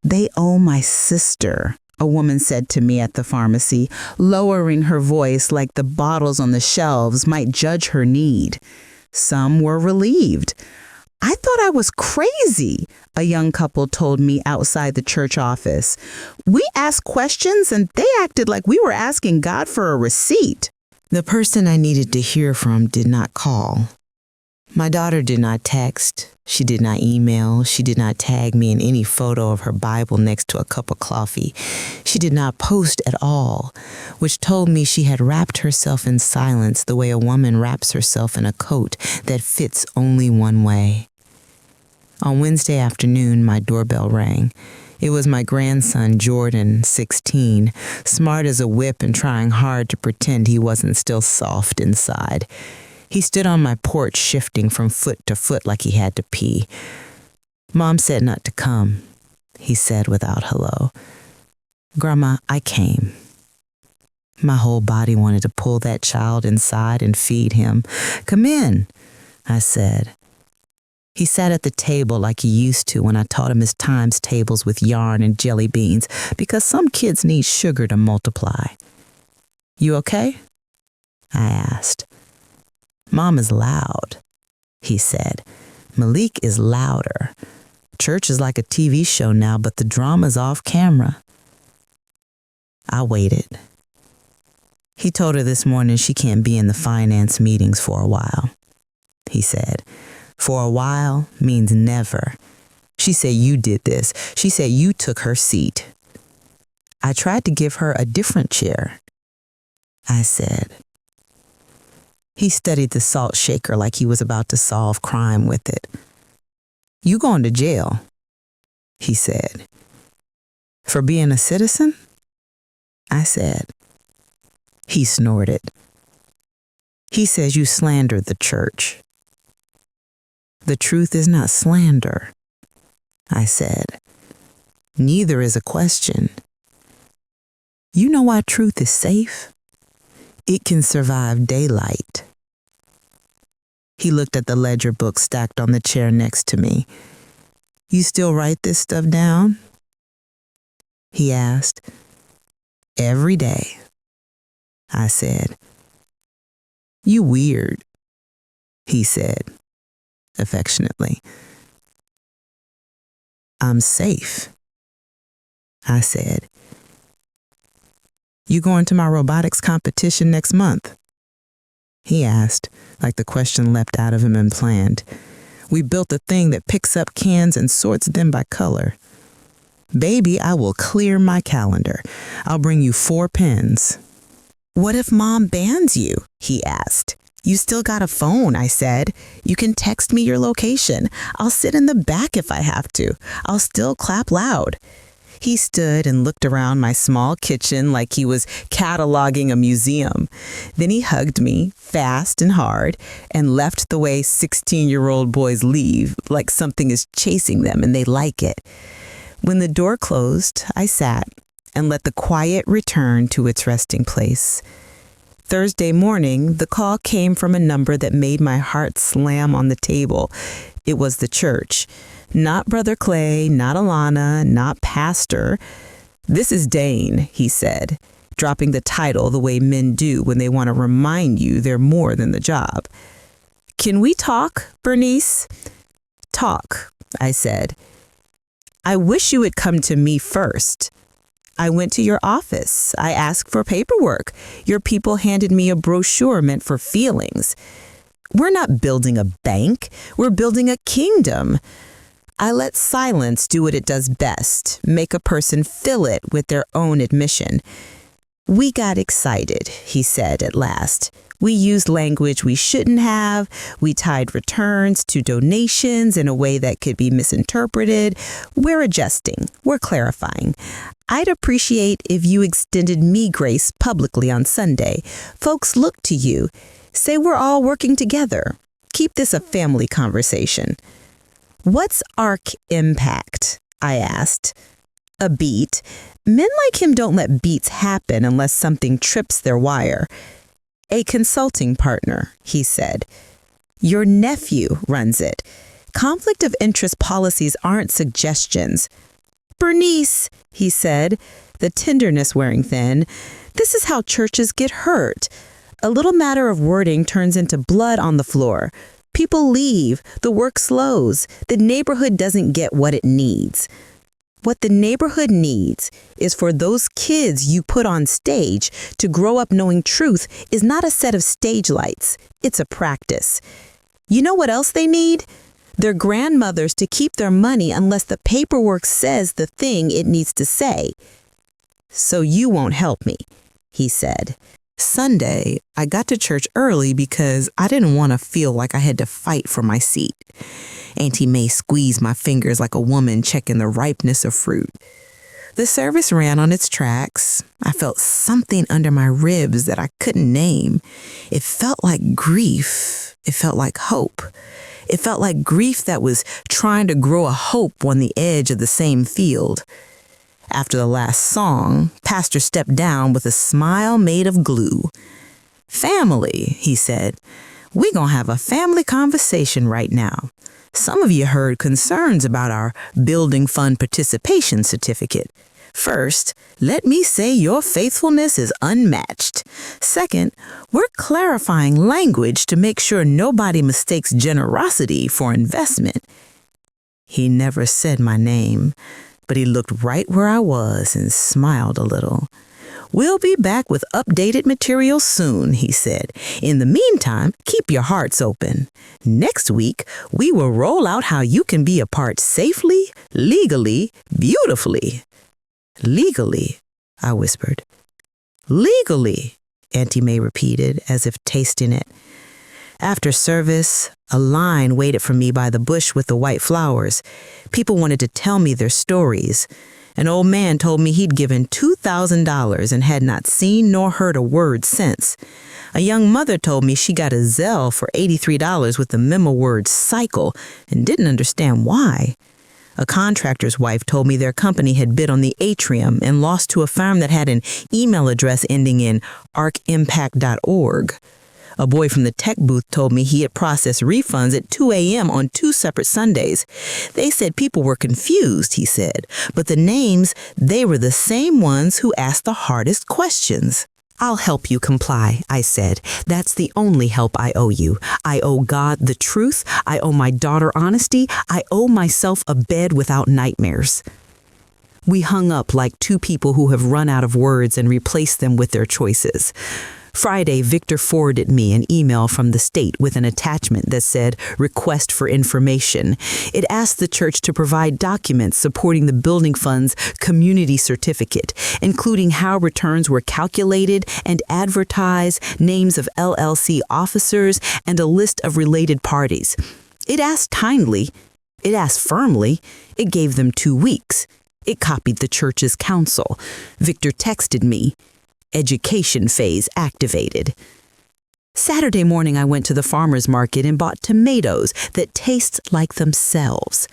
"They owe my sister," a woman said to me at the pharmacy, lowering her voice like the bottles on the shelves might judge her need. Some were relieved. "I thought I was crazy," a young couple told me outside the church office. "We asked questions and they acted like we were asking God for a receipt." The person I needed to hear from did not call. My daughter did not text. She did not email. She did not tag me in any photo of her Bible next to a cup of coffee. She did not post at all, which told me she had wrapped herself in silence the way a woman wraps herself in a coat that fits only one way. On Wednesday afternoon, my doorbell rang. It was my grandson, Jordan, 16, smart as a whip and trying hard to pretend he wasn't still soft inside. He stood on my porch shifting from foot to foot like he had to pee. "Mom said not to come," he said without hello. "Grandma, I came." My whole body wanted to pull that child inside and feed him. "Come in," I said. He sat at the table like he used to when I taught him his times tables with yarn and jelly beans because some kids need sugar to multiply. "You okay?" I asked. "Mom is loud," he said. "Malik is louder. Church is like a TV show now, but the drama's off camera." I waited. He told her this morning she can't be in the finance meetings for a while. He said, "For a while means never. She said you did this. She said you took her seat." I tried to give her a different chair. I said. He studied the salt shaker like he was about to solve crime with it. "You going to jail," he said. "For being a citizen?" I said. He snorted. "He says you slandered the church." "The truth is not slander," I said. "Neither is a question. You know why truth is safe? It can survive daylight." He looked at the ledger book stacked on the chair next to me. "You still write this stuff down?" he asked. "Every day," I said. "You weird," he said, affectionately. "I'm safe," I said. "You going to my robotics competition next month?" he asked, like the question leapt out of him and planned. "We built a thing that picks up cans and sorts them by color." "Baby, I will clear my calendar. I'll bring you 4 pens." "What if Mom bans you?" he asked. "You still got a phone," I said. "You can text me your location. I'll sit in the back if I have to. I'll still clap loud." He stood and looked around my small kitchen like he was cataloging a museum. Then he hugged me fast and hard and left the way 16-year-old boys leave, like something is chasing them and they like it. When the door closed, I sat and let the quiet return to its resting place. Thursday morning, the call came from a number that made my heart slam on the table. It was the church. Not Brother Clay, not Alana, not Pastor. "This is Dane," he said, dropping the title the way men do when they want to remind you they're more than the job. "Can we talk, Bernice?" "Talk," I said. "I wish you had come to me first. I went to your office. I asked for paperwork. Your people handed me a brochure meant for feelings. We're not building a bank. We're building a kingdom." I let silence do what it does best, make a person fill it with their own admission. "We got excited," he said at last. "We used language we shouldn't have. We tied returns to donations in a way that could be misinterpreted. We're adjusting. We're clarifying. I'd appreciate if you extended me grace publicly on Sunday. Folks look to you. Say we're all working together. Keep this a family conversation." "What's ARC Impact?" I asked. "A beat. Men like him don't let beats happen unless something trips their wire." "A consulting partner," he said. "Your nephew runs it. Conflict of interest policies aren't suggestions." "Bernice," he said, the tenderness wearing thin, "this is how churches get hurt. A little matter of wording turns into blood on the floor. People leave, the work slows, the neighborhood doesn't get what it needs. What the neighborhood needs is for those kids you put on stage to grow up knowing truth is not a set of stage lights, it's a practice. You know what else they need? Their grandmothers to keep their money unless the paperwork says the thing it needs to say." "So you won't help me," he said. Sunday, I got to church early because I didn't want to feel like I had to fight for my seat. Auntie May squeezed my fingers like a woman checking the ripeness of fruit. The service ran on its tracks. I felt something under my ribs that I couldn't name. It felt like grief. It felt like hope. It felt like grief that was trying to grow a hope on the edge of the same field. After the last song, Pastor stepped down with a smile made of glue. "Family," he said. "We gonna have a family conversation right now. Some of you heard concerns about our Building Fund Participation Certificate. First, let me say your faithfulness is unmatched. Second, we're clarifying language to make sure nobody mistakes generosity for investment." He never said my name, but he looked right where I was and smiled a little. "We'll be back with updated material soon," he said. "In the meantime, keep your hearts open. Next week, we will roll out how you can be a part safely, legally, beautifully." "Legally," I whispered. "Legally," Auntie May repeated, as if tasting it. After service, a line waited for me by the bush with the white flowers. People wanted to tell me their stories. An old man told me he'd given $2,000 and had not seen nor heard a word since. A young mother told me she got a Zelle for $83 with the memo word cycle and didn't understand why. A contractor's wife told me their company had bid on the atrium and lost to a firm that had an email address ending in arcimpact.org. A boy from the tech booth told me he had processed refunds at 2 a.m. on 2 separate Sundays. They said people were confused, he said, but the names, they were the same ones who asked the hardest questions. "I'll help you comply," I said. "That's the only help I owe you. I owe God the truth. I owe my daughter honesty. I owe myself a bed without nightmares." We hung up like two people who have run out of words and replaced them with their choices. Friday, Victor forwarded me an email from the state with an attachment that said, "Request for information." It asked the church to provide documents supporting the building fund's community certificate, including how returns were calculated and advertised, names of LLC officers, and a list of related parties. It asked kindly. It asked firmly. It gave them 2 weeks. It copied the church's council. Victor texted me. Education phase activated. Saturday morning, I went to the farmer's market and bought tomatoes that taste like themselves.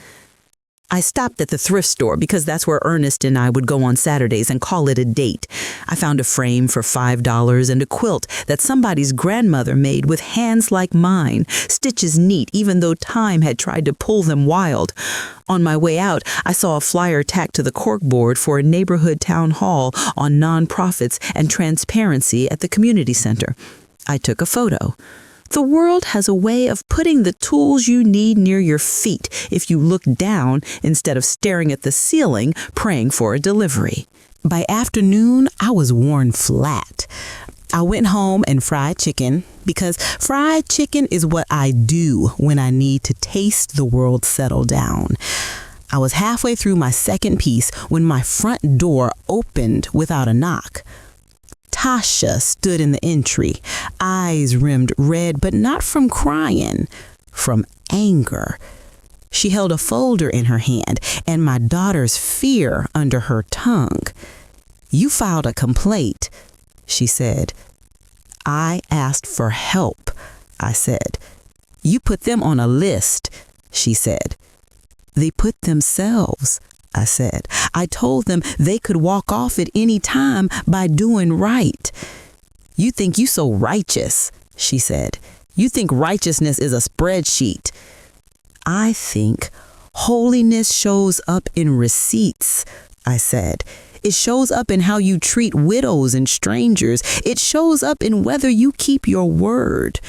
I stopped at the thrift store because that's where Ernest and I would go on Saturdays and call it a date. I found a frame for $5 and a quilt that somebody's grandmother made with hands like mine, stitches neat even though time had tried to pull them wild. On my way out, I saw a flyer tacked to the corkboard for a neighborhood town hall on nonprofits and transparency at the community center. I took a photo. The world has a way of putting the tools you need near your feet if you look down instead of staring at the ceiling praying for a delivery. By afternoon, I was worn flat. I went home and fried chicken because fried chicken is what I do when I need to taste the world settle down. I was halfway through my second piece when my front door opened without a knock. Tasha stood in the entry, eyes rimmed red, but not from crying, from anger. She held a folder in her hand and my daughter's fear under her tongue. "You filed a complaint," she said. "I asked for help," I said. "You put them on a list," she said. "They put themselves," I said. "I told them they could walk off at any time by doing right." "You think you so righteous," she said. "You think righteousness is a spreadsheet." "I think holiness shows up in receipts," I said. "It shows up in how you treat widows and strangers. It shows up in whether you keep your word."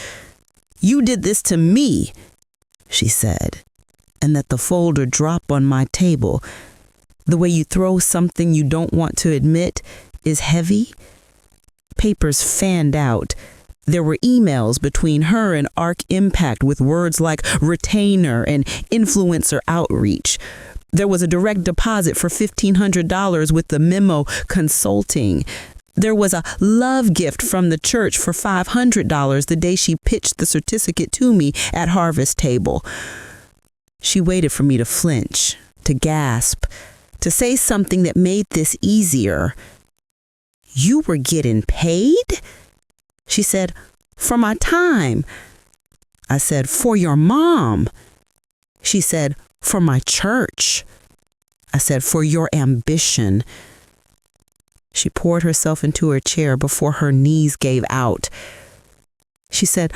"You did this to me," she said, and let the folder drop on my table. The way you throw something you don't want to admit is heavy. Papers fanned out. There were emails between her and Arc Impact with words like retainer and influencer outreach. There was a direct deposit for $1,500 with the memo consulting. There was a love gift from the church for $500 the day she pitched the certificate to me at Harvest Table. She waited for me to flinch, to gasp, to say something that made this easier. "You were getting paid?" She said, "For my time." I said, "For your mom." She said, "For my church." I said, "For your ambition." She poured herself into her chair before her knees gave out. She said,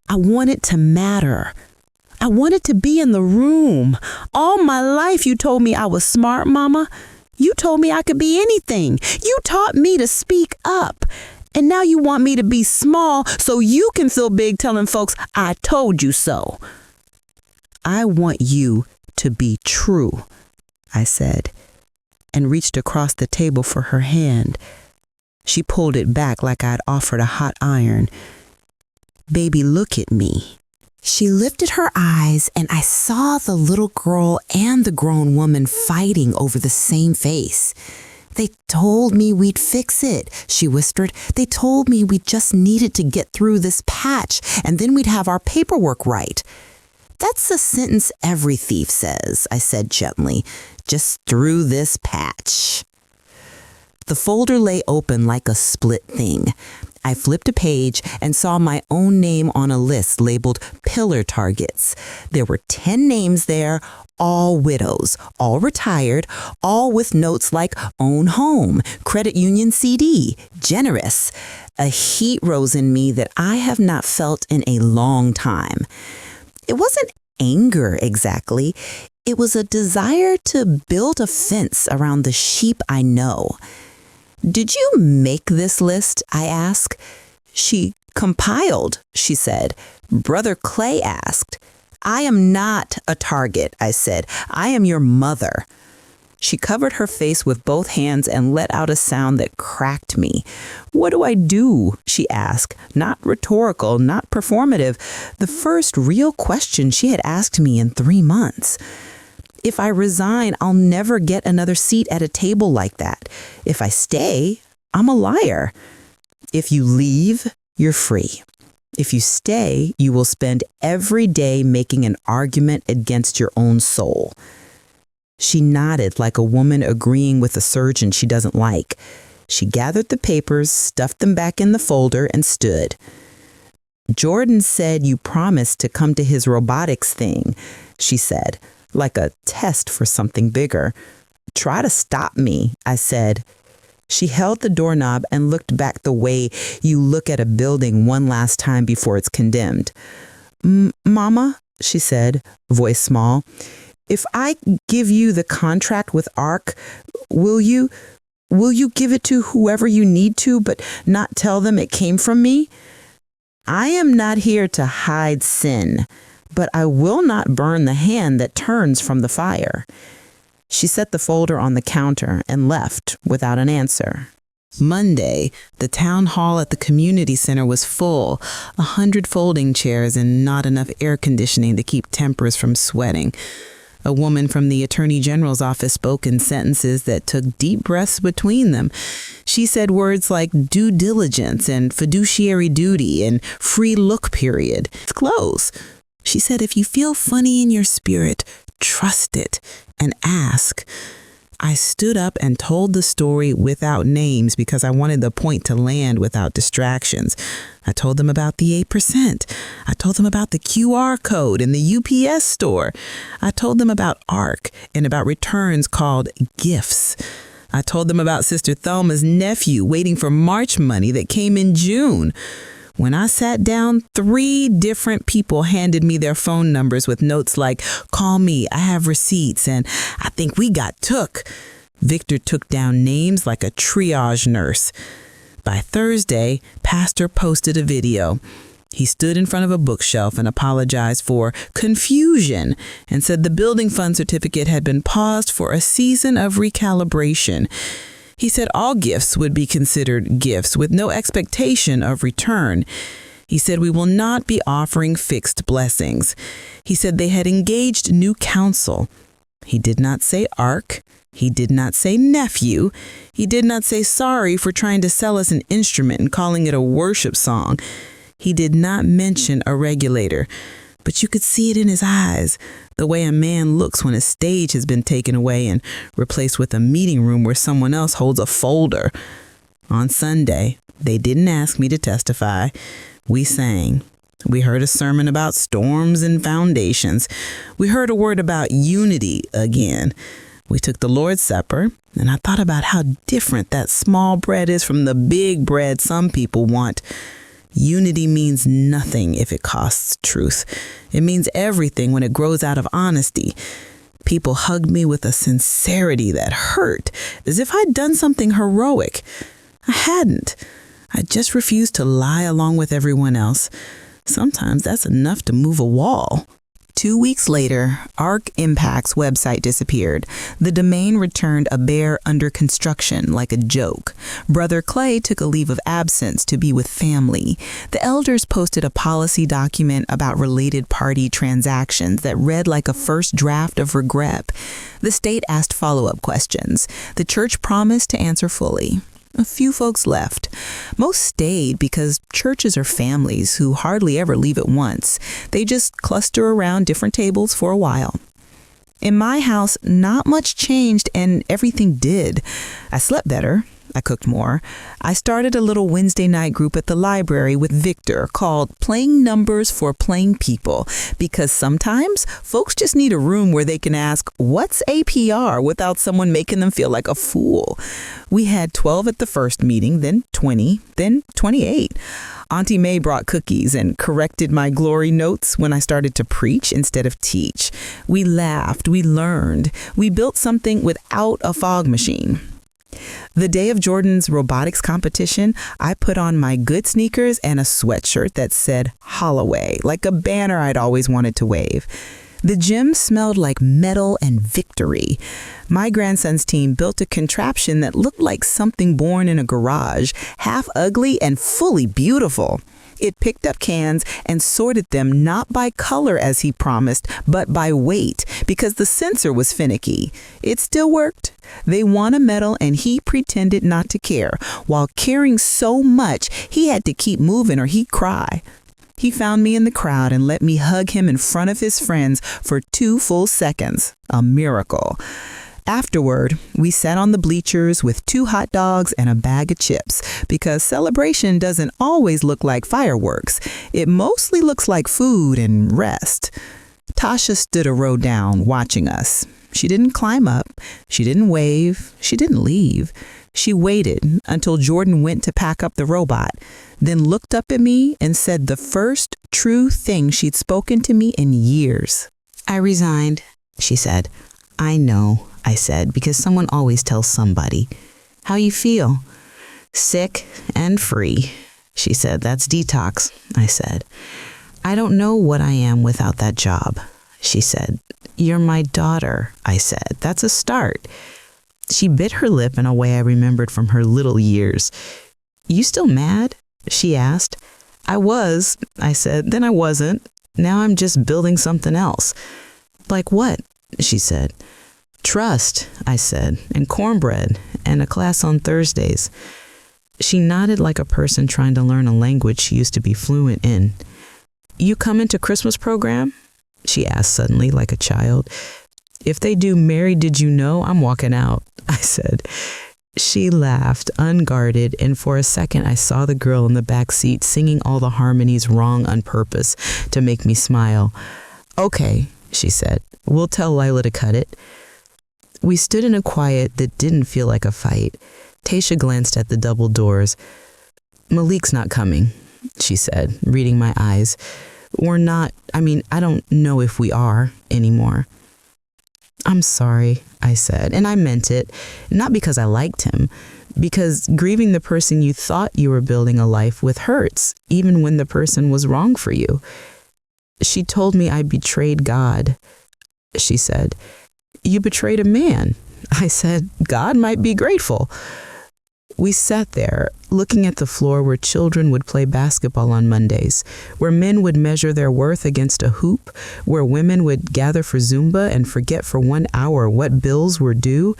"I want it to matter. I wanted to be in the room. All my life you told me I was smart, Mama. You told me I could be anything. You taught me to speak up. And now you want me to be small so you can feel big telling folks I told you so." "I want you to be true," I said, and reached across the table for her hand. She pulled it back like I'd offered a hot iron. "Baby, look at me." She lifted her eyes and I saw the little girl and the grown woman fighting over the same face. "They told me we'd fix it," she whispered. "They told me we just needed to get through this patch and then we'd have our paperwork right." "That's a sentence every thief says," I said gently. "Just through this patch." The folder lay open like a split thing. I flipped a page and saw my own name on a list labeled Pillar Targets. There were 10 names there, all widows, all retired, all with notes like own home, credit union CD, generous. A heat rose in me that I have not felt in a long time. It wasn't anger exactly. It was a desire to build a fence around the sheep I know. "Did you make this list?" I asked. "She compiled," she said. "Brother Clay asked." "I am not a target," I said. "I am your mother." She covered her face with both hands and let out a sound that cracked me. "What do I do?" she asked. Not rhetorical, not performative. The first real question she had asked me in 3 months. "If I resign, I'll never get another seat at a table like that. If I stay, I'm a liar. If you leave, you're free. If you stay, you will spend every day making an argument against your own soul." She nodded like a woman agreeing with a surgeon she doesn't like. She gathered the papers, stuffed them back in the folder, and stood. "Jordan said you promised to come to his robotics thing," she said. like a test for something bigger. "Try to stop me," I said. She held the doorknob and looked back the way you look at a building one last time before it's condemned. "Mama," she said, voice small, "if I give you the contract with ARC, will you give it to whoever you need to, but not tell them it came from me? I am not here to hide sin, but I will not burn the hand that turns from the fire." She set the folder on the counter and left without an answer. Monday, the town hall at the community center was full, 100 folding chairs and not enough air conditioning to keep tempers from sweating. A woman from the Attorney General's office spoke in sentences that took deep breaths between them. She said words like due diligence and fiduciary duty and free look period. It's close. She said, "If you feel funny in your spirit, trust it and ask." I stood up and told the story without names because I wanted the point to land without distractions. I told them about the 8%. I told them about the QR code in the UPS store. I told them about ARC and about returns called gifts. I told them about Sister Thelma's nephew waiting for March money that came in June. When I sat down, 3 different people handed me their phone numbers with notes like, "Call me, I have receipts," and "I think we got took." Victor took down names like a triage nurse. By Thursday, Pastor posted a video. He stood in front of a bookshelf and apologized for confusion and said the building fund certificate had been paused for a season of recalibration. He said all gifts would be considered gifts with no expectation of return. He said we will not be offering fixed blessings. He said they had engaged new counsel. He did not say ARC. He did not say nephew. He did not say sorry for trying to sell us an instrument and calling it a worship song. He did not mention a regulator. But you could see it in his eyes, the way a man looks when a stage has been taken away and replaced with a meeting room where someone else holds a folder. On Sunday, they didn't ask me to testify. We sang. We heard a sermon about storms and foundations. We heard a word about unity again. We took the Lord's Supper, and I thought about how different that small bread is from the big bread some people want. Unity means nothing if it costs truth. It means everything when it grows out of honesty. People hugged me with a sincerity that hurt, as if I'd done something heroic. I hadn't. I just refused to lie along with everyone else. Sometimes that's enough to move a wall. 2 weeks later, ARC Impact's website disappeared. The domain returned a bare under construction like a joke. Brother Clay took a leave of absence to be with family. The elders posted a policy document about related party transactions that read like a first draft of regret. The state asked follow-up questions. The church promised to answer fully. A few folks left. Most stayed because churches are families who hardly ever leave at once. They just cluster around different tables for a while. In my house, not much changed and everything did. I slept better. I cooked more. I started a little Wednesday night group at the library with Victor called Playing Numbers for Playing People, because sometimes folks just need a room where they can ask, "What's APR?" without someone making them feel like a fool. We had 12 at the first meeting, then 20, then 28. Auntie May brought cookies and corrected my glory notes when I started to preach instead of teach. We laughed, we learned, we built something without a fog machine. The day of Jordan's robotics competition, I put on my good sneakers and a sweatshirt that said Holloway, like a banner I'd always wanted to wave. The gym smelled like metal and victory. My grandson's team built a contraption that looked like something born in a garage, half ugly and fully beautiful. It picked up cans and sorted them not by color as he promised, but by weight, because the sensor was finicky. It still worked. They won a medal and he pretended not to care. While caring so much, he had to keep moving or he'd cry. He found me in the crowd and let me hug him in front of his friends for 2 full seconds. A miracle. Afterward, we sat on the bleachers with 2 hot dogs and a bag of chips, because celebration doesn't always look like fireworks. It mostly looks like food and rest. Tasha stood a row down, watching us. She didn't climb up. She didn't wave. She didn't leave. She waited until Jordan went to pack up the robot, then looked up at me and said the first true thing she'd spoken to me in years. I resigned, she said. I know, I said, because someone always tells somebody. How you feel? Sick and free, she said. That's detox, I said. I don't know what I am without that job, she said. You're my daughter, I said. That's a start. She bit her lip in a way I remembered from her little years. You still mad? She asked. I was, I said. Then I wasn't. Now I'm just building something else. Like what? She said. Trust, I said, and cornbread, and a class on Thursdays. She nodded like a person trying to learn a language she used to be fluent in. You coming to Christmas program? She asked suddenly like a child. If they do Mary Did You Know, I'm walking out, I said. She laughed, unguarded, and for a second I saw the girl in the back seat singing all the harmonies wrong on purpose to make me smile. Okay, she said. We'll tell Lila to cut it. We stood in a quiet that didn't feel like a fight. Tasha glanced at the double doors. Malik's not coming, she said, reading my eyes. I don't know if we are anymore. I'm sorry, I said, and I meant it, not because I liked him, because grieving the person you thought you were building a life with hurts, even when the person was wrong for you. She told me I betrayed God, she said. You betrayed a man. I said, God might be grateful. We sat there, looking at the floor where children would play basketball on Mondays, where men would measure their worth against a hoop, where women would gather for Zumba and forget for 1 hour what bills were due.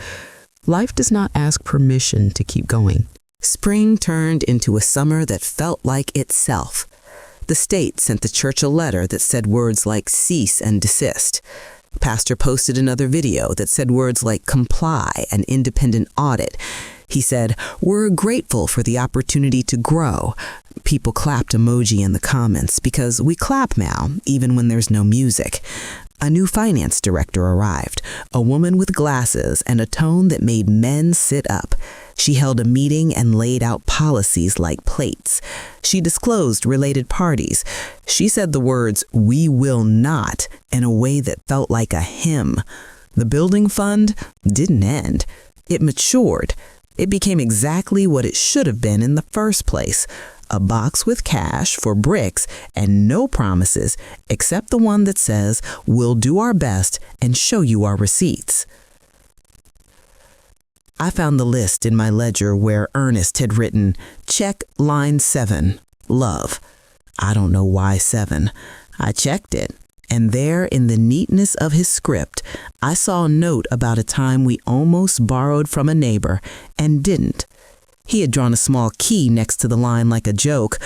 Life does not ask permission to keep going. Spring turned into a summer that felt like itself. The state sent the church a letter that said words like cease and desist. Pastor posted another video that said words like comply and independent audit. He said, we're grateful for the opportunity to grow. People clapped emoji in the comments because we clap now, even when there's no music. A new finance director arrived, a woman with glasses and a tone that made men sit up. She held a meeting and laid out policies like plates. She disclosed related parties. She said the words, we will not, in a way that felt like a hymn. The building fund didn't end. It matured. It became exactly what it should have been in the first place. A box with cash for bricks and no promises except the one that says, we'll do our best and show you our receipts. I found the list in my ledger where Ernest had written, check line 7, love. I don't know why 7. I checked it, and there in the neatness of his script, I saw a note about a time we almost borrowed from a neighbor and didn't. He had drawn a small key next to the line like a joke.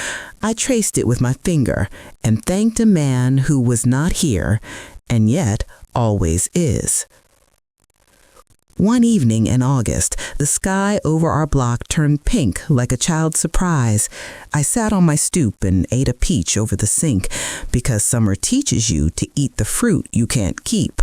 I traced it with my finger and thanked a man who was not here and yet always is. One evening in August, the sky over our block turned pink like a child's surprise. I sat on my stoop and ate a peach over the sink because summer teaches you to eat the fruit you can't keep.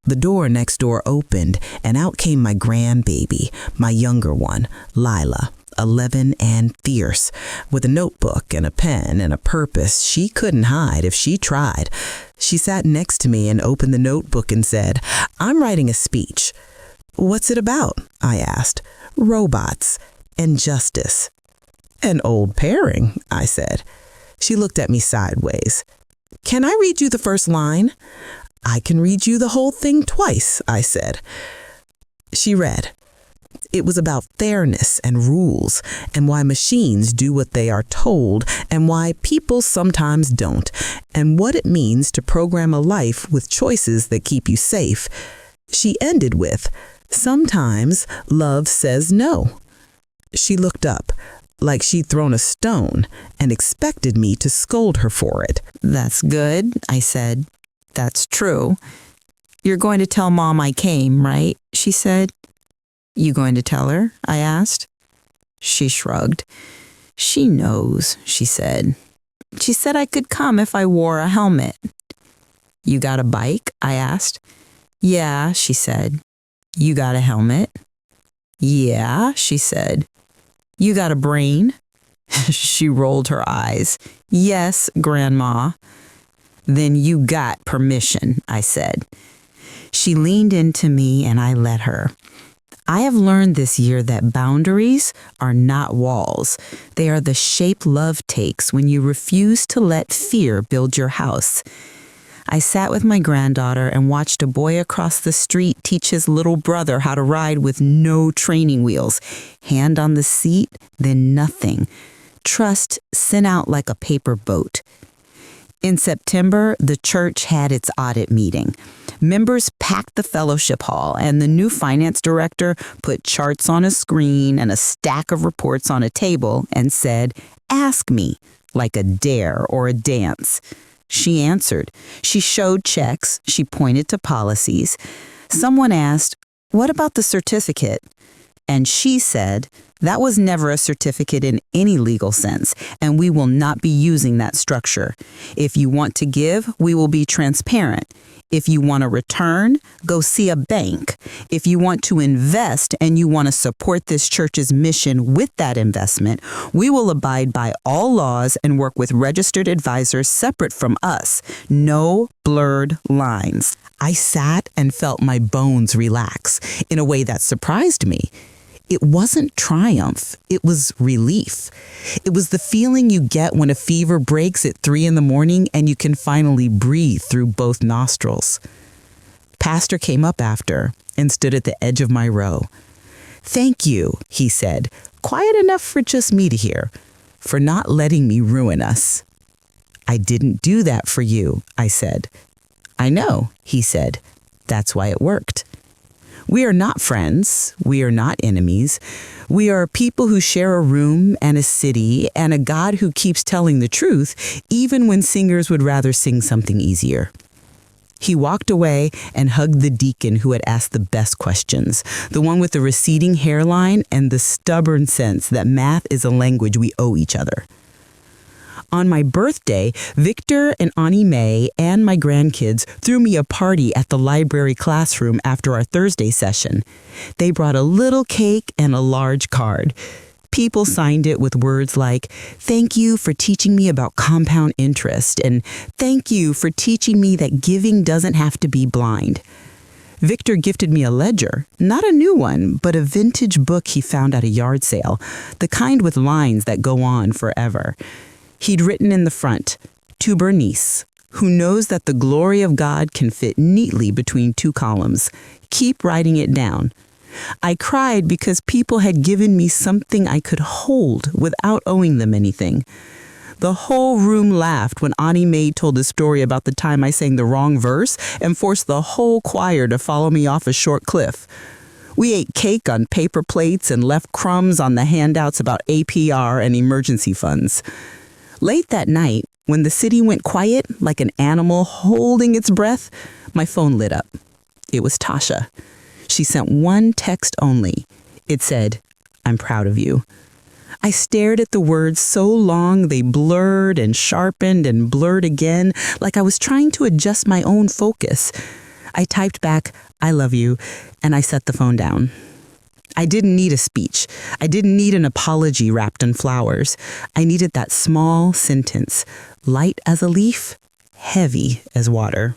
The door next door opened and out came my grandbaby, my younger one, Lila, 11 and fierce, with a notebook and a pen and a purpose she couldn't hide if she tried. She sat next to me and opened the notebook and said, I'm writing a speech. What's it about? I asked. Robots and justice. An old pairing, I said. She looked at me sideways. Can I read you the first line? I can read you the whole thing twice, I said. She read. It was about fairness and rules and why machines do what they are told and why people sometimes don't and what it means to program a life with choices that keep you safe. She ended with, sometimes love says no. She looked up like she'd thrown a stone and expected me to scold her for it. That's good, I said. That's true. You're going to tell Mom I came, right? She said. You going to tell her? I asked. She shrugged. She knows, she said. She said I could come if I wore a helmet. You got a bike? I asked. Yeah, she said. You got a helmet? Yeah, she said. You got a brain? She rolled her eyes. Yes, Grandma. Then you got permission, I said. She leaned into me and I let her. I have learned this year that boundaries are not walls. They are the shape love takes when you refuse to let fear build your house. I sat with my granddaughter and watched a boy across the street teach his little brother how to ride with no training wheels. Hand on the seat, then nothing. Trust sent out like a paper boat. In September, the church had its audit meeting. Members packed the fellowship hall, and the new finance director put charts on a screen and a stack of reports on a table and said, "Ask me," like a dare or a dance. She answered. She showed checks. She pointed to policies. Someone asked, "What about the certificate?" And she said, "That was never a certificate in any legal sense, and we will not be using that structure. If you want to give, we will be transparent. If you want to return, go see a bank. If you want to invest and you want to support this church's mission with that investment, we will abide by all laws and work with registered advisors separate from us. No blurred lines." I sat and felt my bones relax in a way that surprised me. It wasn't triumph, it was relief. It was the feeling you get when a fever breaks at 3 a.m. and you can finally breathe through both nostrils. Pastor came up after and stood at the edge of my row. "Thank you," he said, quiet enough for just me to hear, "for not letting me ruin us." "I didn't do that for you," I said. "I know," he said. "That's why it worked." We are not friends. We are not enemies. We are people who share a room and a city and a God who keeps telling the truth, even when singers would rather sing something easier. He walked away and hugged the deacon who had asked the best questions, the one with the receding hairline and the stubborn sense that math is a language we owe each other. On my birthday, Victor and Auntie May and my grandkids threw me a party at the library classroom after our Thursday session. They brought a little cake and a large card. People signed it with words like, "Thank you for teaching me about compound interest," and "Thank you for teaching me that giving doesn't have to be blind." Victor gifted me a ledger, not a new one, but a vintage book he found at a yard sale, the kind with lines that go on forever. He'd written in the front, "To Bernice, who knows that the glory of God can fit neatly between 2 columns. Keep writing it down." I cried because people had given me something I could hold without owing them anything. The whole room laughed when Auntie May told the story about the time I sang the wrong verse and forced the whole choir to follow me off a short cliff. We ate cake on paper plates and left crumbs on the handouts about APR and emergency funds. Late that night, when the city went quiet like an animal holding its breath, my phone lit up. It was Tasha. She sent one text only. It said, "I'm proud of you." I stared at the words so long they blurred and sharpened and blurred again, like I was trying to adjust my own focus. I typed back, "I love you," and I set the phone down. I didn't need a speech. I didn't need an apology wrapped in flowers. I needed that small sentence, light as a leaf, heavy as water.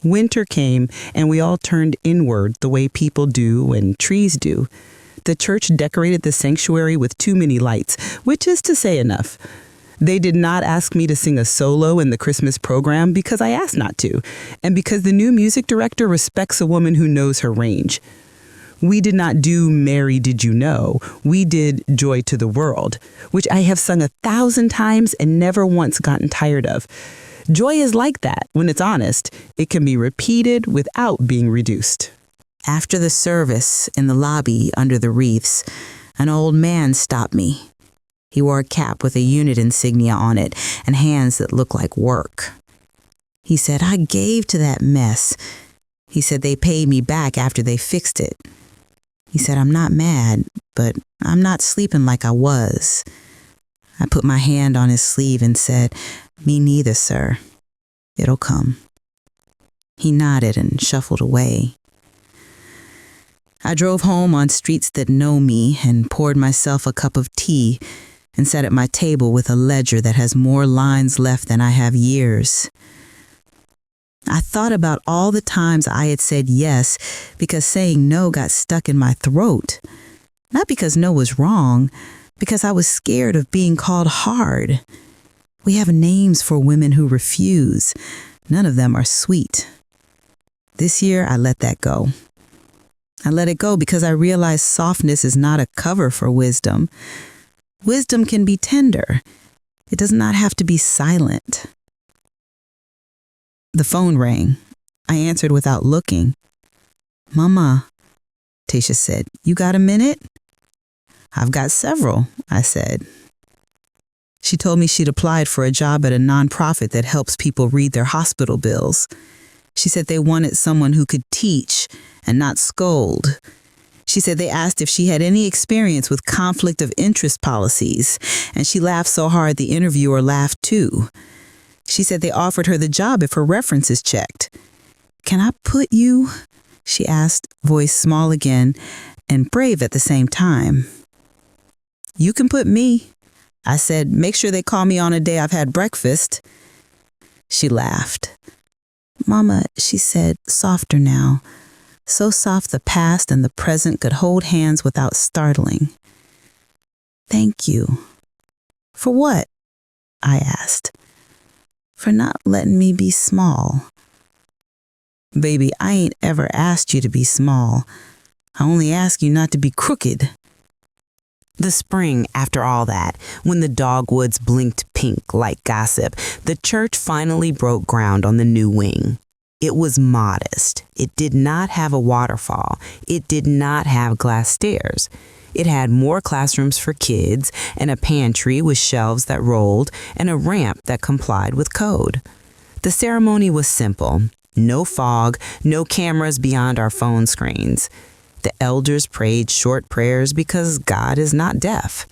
Winter came, and we all turned inward the way people do and trees do. The church decorated the sanctuary with too many lights, which is to say enough. They did not ask me to sing a solo in the Christmas program because I asked not to, and because the new music director respects a woman who knows her range. We did not do Mary Did You Know? We did Joy to the World, which I have sung 1,000 times and never once gotten tired of. Joy is like that. When it's honest, it can be repeated without being reduced. After the service, in the lobby under the wreaths, an old man stopped me. He wore a cap with a unit insignia on it and hands that looked like work. He said, "I gave to that mess." He said they paid me back after they fixed it. He said, "I'm not mad, but I'm not sleeping like I was." I put my hand on his sleeve and said, "Me neither, sir." It'll come." He nodded and shuffled away. I drove home on streets that know me and poured myself a cup of tea and sat at my table with a ledger that has more lines left than I have years. I thought about all the times I had said yes because saying no got stuck in my throat. Not because no was wrong, because I was scared of being called hard. We have names for women who refuse. None of them are sweet. This year, I let that go. I let it go because I realized softness is not a cover for wisdom. Wisdom can be tender. It does not have to be silent. The phone rang. I answered without looking. "Mama," Tasha said, "you got a minute?" "I've got several," I said. She told me she'd applied for a job at a nonprofit that helps people read their hospital bills. She said they wanted someone who could teach and not scold. She said they asked if she had any experience with conflict of interest policies, and she laughed so hard the interviewer laughed too. She said they offered her the job if her references checked. "Can I put you?" she asked, voice small again and brave at the same time. "You can put me." I said, "Make sure they call me on a day I've had breakfast." She laughed. "Mama," she said, softer now, so soft the past and the present could hold hands without startling. "Thank you." "For what?" I asked. "For not letting me be small." "Baby, I ain't ever asked you to be small. I only ask you not to be crooked." The spring, after all that, when the dogwoods blinked pink like gossip, the church finally broke ground on the new wing. It was modest. It did not have a waterfall. It did not have glass stairs. It had more classrooms for kids and a pantry with shelves that rolled and a ramp that complied with code. The ceremony was simple. No fog, no cameras beyond our phone screens. The elders prayed short prayers because God is not deaf.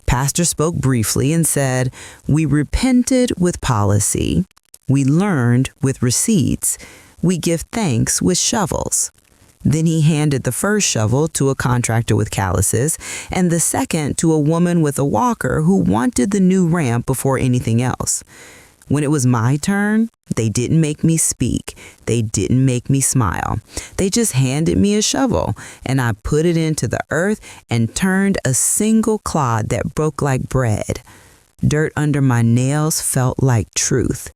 Pastor spoke briefly and said, "We repented with policy. We learned with receipts. We give thanks with shovels." Then he handed the first shovel to a contractor with calluses and the second to a woman with a walker who wanted the new ramp before anything else. When it was my turn, they didn't make me speak. They didn't make me smile. They just handed me a shovel, and I put it into the earth and turned a single clod that broke like bread. Dirt under my nails felt like truth.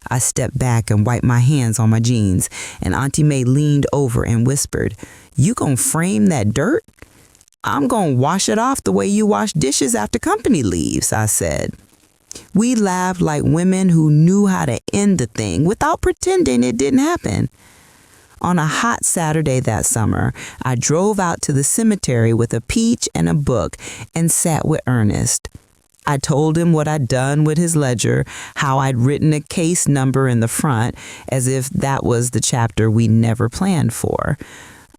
I stepped back and wiped my hands on my jeans, and Auntie May leaned over and whispered, "You gonna frame that dirt?" "I'm gonna wash it off the way you wash dishes after company leaves," I said. We laughed like women who knew how to end the thing without pretending it didn't happen. On a hot Saturday that summer, I drove out to the cemetery with a peach and a book and sat with Ernest. I told him what I'd done with his ledger, how I'd written a case number in the front, as if that was the chapter we never planned for.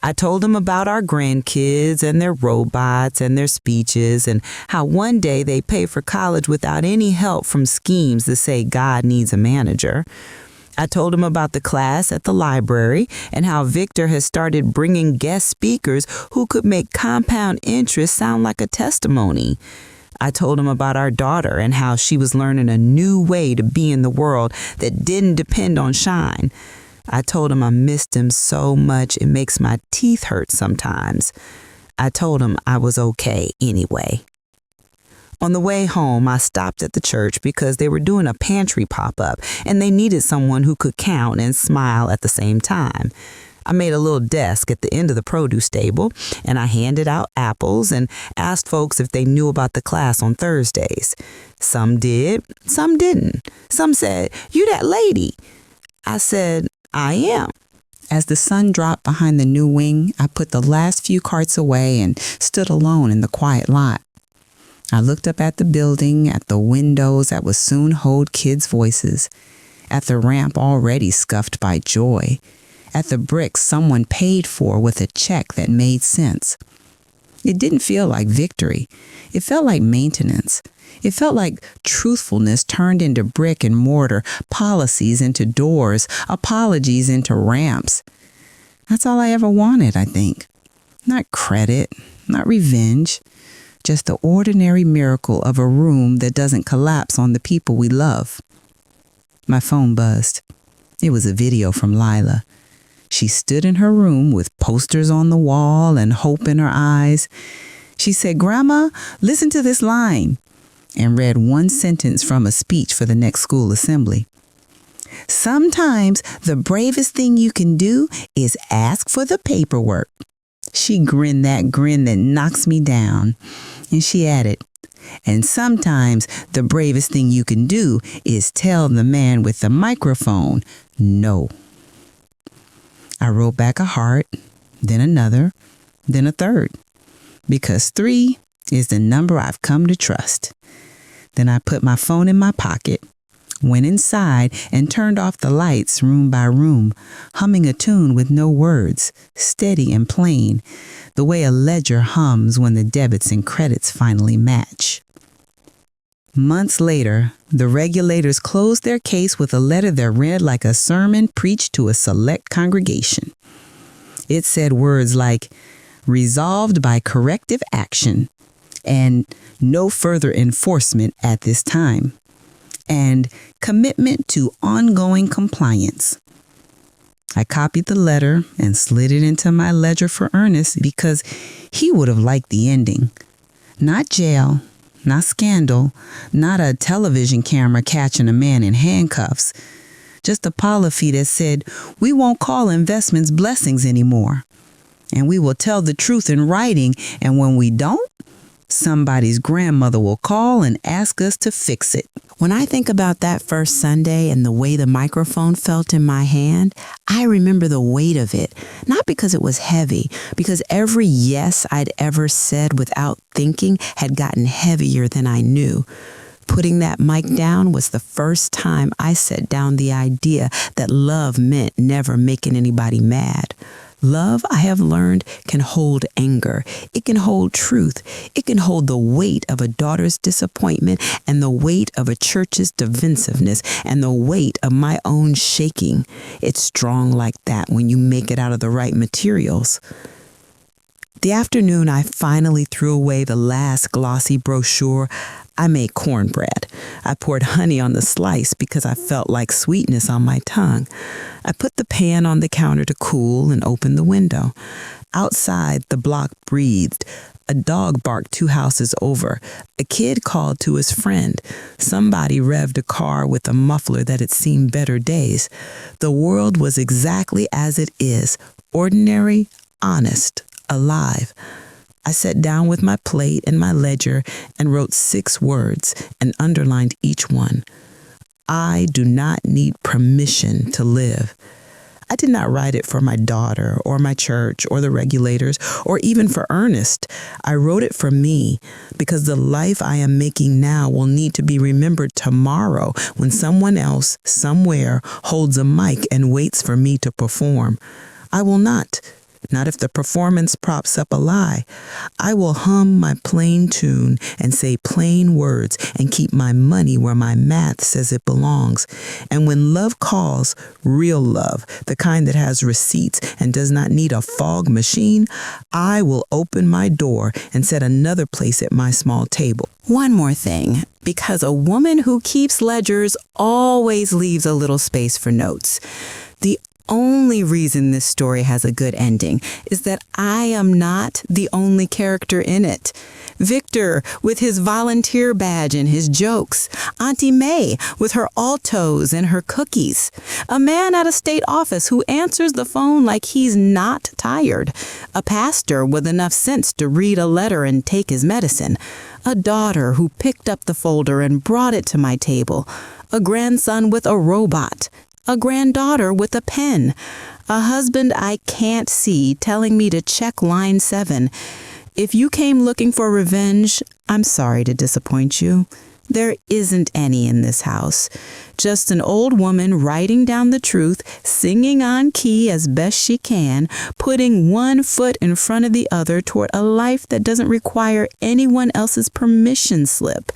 I told him about our grandkids and their robots and their speeches and how one day they pay for college without any help from schemes that say God needs a manager. I told him about the class at the library and how Victor has started bringing guest speakers who could make compound interest sound like a testimony. I told him about our daughter and how she was learning a new way to be in the world that didn't depend on shine. I told him I missed him so much it makes my teeth hurt sometimes. I told him I was okay anyway. On the way home, I stopped at the church because they were doing a pantry pop-up and they needed someone who could count and smile at the same time. I made a little desk at the end of the produce table and I handed out apples and asked folks if they knew about the class on Thursdays. Some did, some didn't. Some said, "You that lady." I said, "I am." As the sun dropped behind the new wing, I put the last few carts away and stood alone in the quiet lot. I looked up at the building, at the windows that would soon hold kids' voices, at the ramp already scuffed by joy, at the bricks someone paid for with a check that made sense. It didn't feel like victory. It felt like maintenance. It felt like truthfulness turned into brick and mortar, policies into doors, apologies into ramps. That's all I ever wanted, I think. Not credit, not revenge, just the ordinary miracle of a room that doesn't collapse on the people we love. My phone buzzed. It was a video from Lila. She stood in her room with posters on the wall and hope in her eyes. She said, "Grandma, listen to this line," and read one sentence from a speech for the next school assembly. "Sometimes the bravest thing you can do is ask for the paperwork." She grinned that grin that knocks me down, and she added, "And sometimes the bravest thing you can do is tell the man with the microphone, no." I wrote back a heart, then another, then a third, because 3 is the number I've come to trust. Then I put my phone in my pocket, went inside, and turned off the lights room by room, humming a tune with no words, steady and plain, the way a ledger hums when the debits and credits finally match. Months later, the regulators closed their case with a letter that read like a sermon preached to a select congregation. It said words like, "resolved by corrective action," and "no further enforcement at this time," and "commitment to ongoing compliance." I copied the letter and slid it into my ledger for Ernest because he would have liked the ending. Not jail, not scandal, not a television camera catching a man in handcuffs. Just a policy that said, "We won't call investments blessings anymore. And we will tell the truth in writing, and when we don't, somebody's grandmother will call and ask us to fix it." When I think about that first Sunday and the way the microphone felt in my hand, I remember the weight of it, not because it was heavy, because every yes I'd ever said without thinking had gotten heavier than I knew. Putting that mic down was the first time I set down the idea that love meant never making anybody mad. Love, I have learned, can hold anger. It can hold truth. It can hold the weight of a daughter's disappointment and the weight of a church's divisiveness and the weight of my own shaking. It's strong like that when you make it out of the right materials. The afternoon I finally threw away the last glossy brochure, I made cornbread. I poured honey on the slice because I felt like sweetness on my tongue. I put the pan on the counter to cool and opened the window. Outside, the block breathed. A dog barked 2 houses over. A kid called to his friend. Somebody revved a car with a muffler that had seen better days. The world was exactly as it is, ordinary, honest, alive. I sat down with my plate and my ledger and wrote 6 words and underlined each one. I do not need permission to live. I did not write it for my daughter or my church or the regulators or even for Ernest. I wrote it for me because the life I am making now will need to be remembered tomorrow when someone else, somewhere, holds a mic and waits for me to perform. I will not if the performance props up a lie. I will hum my plain tune and say plain words and keep my money where my math says it belongs. And when love calls, real love, the kind that has receipts and does not need a fog machine, I will open my door and set another place at my small table. One more thing, because a woman who keeps ledgers always leaves a little space for notes. The only reason this story has a good ending is that I am not the only character in it. Victor with his volunteer badge and his jokes. Auntie May with her altos and her cookies. A man at a state office who answers the phone like he's not tired. A pastor with enough sense to read a letter and take his medicine. A daughter who picked up the folder and brought it to my table. A grandson with a robot. A granddaughter with a pen, a husband I can't see telling me to check line 7. If you came looking for revenge, I'm sorry to disappoint you. There isn't any in this house. Just an old woman writing down the truth, singing on key as best she can, putting one foot in front of the other toward a life that doesn't require anyone else's permission slip.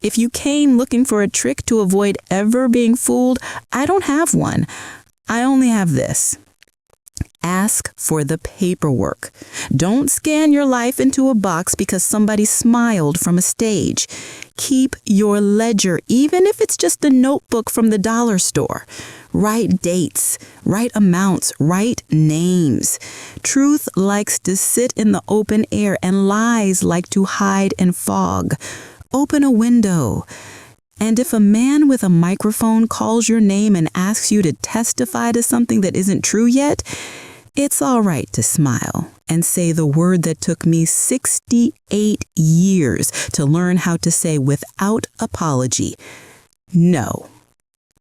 If you came looking for a trick to avoid ever being fooled, I don't have one. I only have this. Ask for the paperwork. Don't scan your life into a box because somebody smiled from a stage. Keep your ledger, even if it's just a notebook from the dollar store. Write dates, write amounts, write names. Truth likes to sit in the open air and lies like to hide in fog. Open a window. And if a man with a microphone calls your name and asks you to testify to something that isn't true yet, it's all right to smile and say the word that took me 68 years to learn how to say without apology. No.